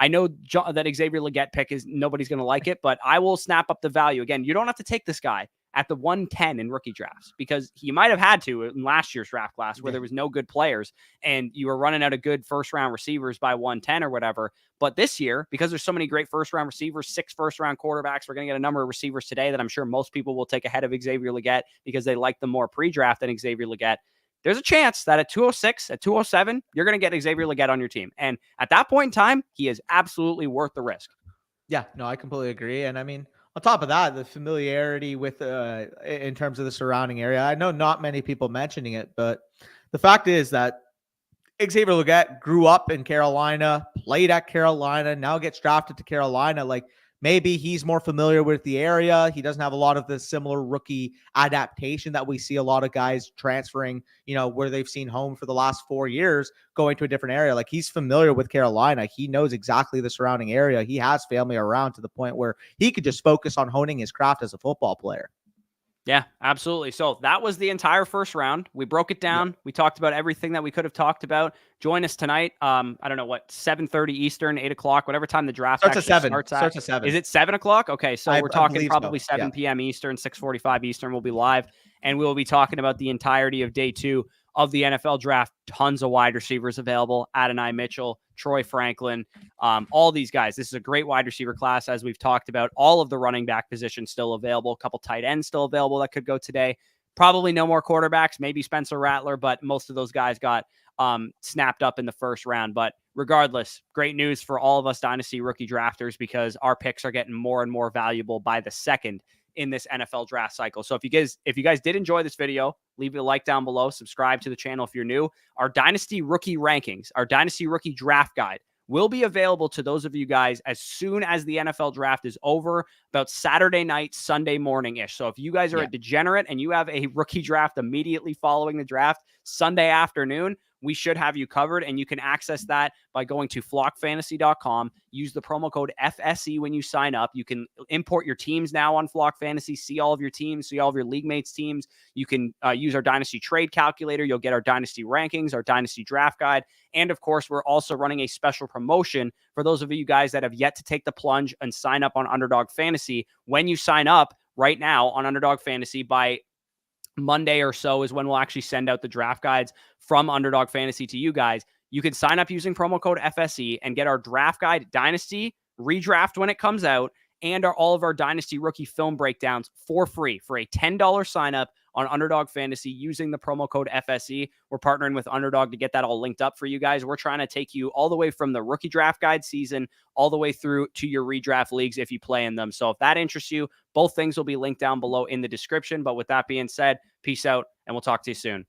I know that Xavier Leggett pick is nobody's going to like it, but I will snap up the value. Again, you don't have to take this guy at the 110 in rookie drafts, because he might have had to in last year's draft class where there was no good players and you were running out of good first round receivers by 110 or whatever. But this year, because there's so many great first round receivers, 6 first round quarterbacks, we're going to get a number of receivers today that I'm sure most people will take ahead of Xavier Leggett because they like them more pre-draft than Xavier Leggett. There's a chance that at 206, at 207, you're going to get Xavier Leggett on your team. And at that point in time, he is absolutely worth the risk. Yeah, no, I completely agree. And I mean, on top of that, the familiarity with in terms of the surrounding area, I know not many people mentioning it, but the fact is that Xavier Leggett grew up in Carolina, played at Carolina, now gets drafted to Carolina. Like, maybe he's more familiar with the area. He doesn't have a lot of the similar rookie adaptation that we see a lot of guys transferring, where they've seen home for the last 4 years, going to a different area. Like, he's familiar with Carolina. He knows exactly the surrounding area. He has family around to the point where he could just focus on honing his craft as a football player. Yeah, absolutely. So that was the entire first round. We broke it down. Yep. We talked about everything that we could have talked about. Join us tonight. I don't know what, 7:30 Eastern, 8 o'clock, whatever time the draft starts at 7. Starts at 7. Is it 7 o'clock? Okay, so we're talking probably 7 p.m. Eastern, 6:45 Eastern. We'll be live, and we will be talking about the entirety of day 2 of the NFL draft. Tons of wide receivers available. Adonai Mitchell, Troy Franklin, all these guys. This is a great wide receiver class, as we've talked about. All of the running back positions still available. A couple tight ends still available that could go today. Probably no more quarterbacks, maybe Spencer Rattler, but most of those guys got snapped up in the first round. But regardless, great news for all of us Dynasty rookie drafters, because our picks are getting more and more valuable by the second in this NFL draft cycle. So if you guys did enjoy this video, leave a like down below, subscribe to the channel if you're new. Our Dynasty rookie rankings, our Dynasty rookie draft guide will be available to those of you guys as soon as the NFL draft is over, about Saturday night, Sunday morning-ish. So if you guys are a degenerate and you have a rookie draft immediately following the draft Sunday afternoon, we should have you covered, and you can access that by going to flockfantasy.com. Use the promo code FSE when you sign up. You can import your teams now on Flock Fantasy, see all of your teams, see all of your league mates' teams. You can use our Dynasty trade calculator. You'll get our Dynasty rankings, our Dynasty draft guide, and of course, we're also running a special promotion for those of you guys that have yet to take the plunge and sign up on Underdog Fantasy. When you sign up right now on Underdog Fantasy, by Monday or so is when we'll actually send out the draft guides from Underdog Fantasy to you guys. You can sign up using promo code FSE and get our draft guide, Dynasty redraft when it comes out, and all of our Dynasty rookie film breakdowns for free for a $10 sign up on Underdog Fantasy using the promo code FSE. We're partnering with Underdog to get that all linked up for you guys. We're trying to take you all the way from the rookie draft guide season all the way through to your redraft leagues if you play in them. So if that interests you, both things will be linked down below in the description. But with that being said, peace out, and we'll talk to you soon.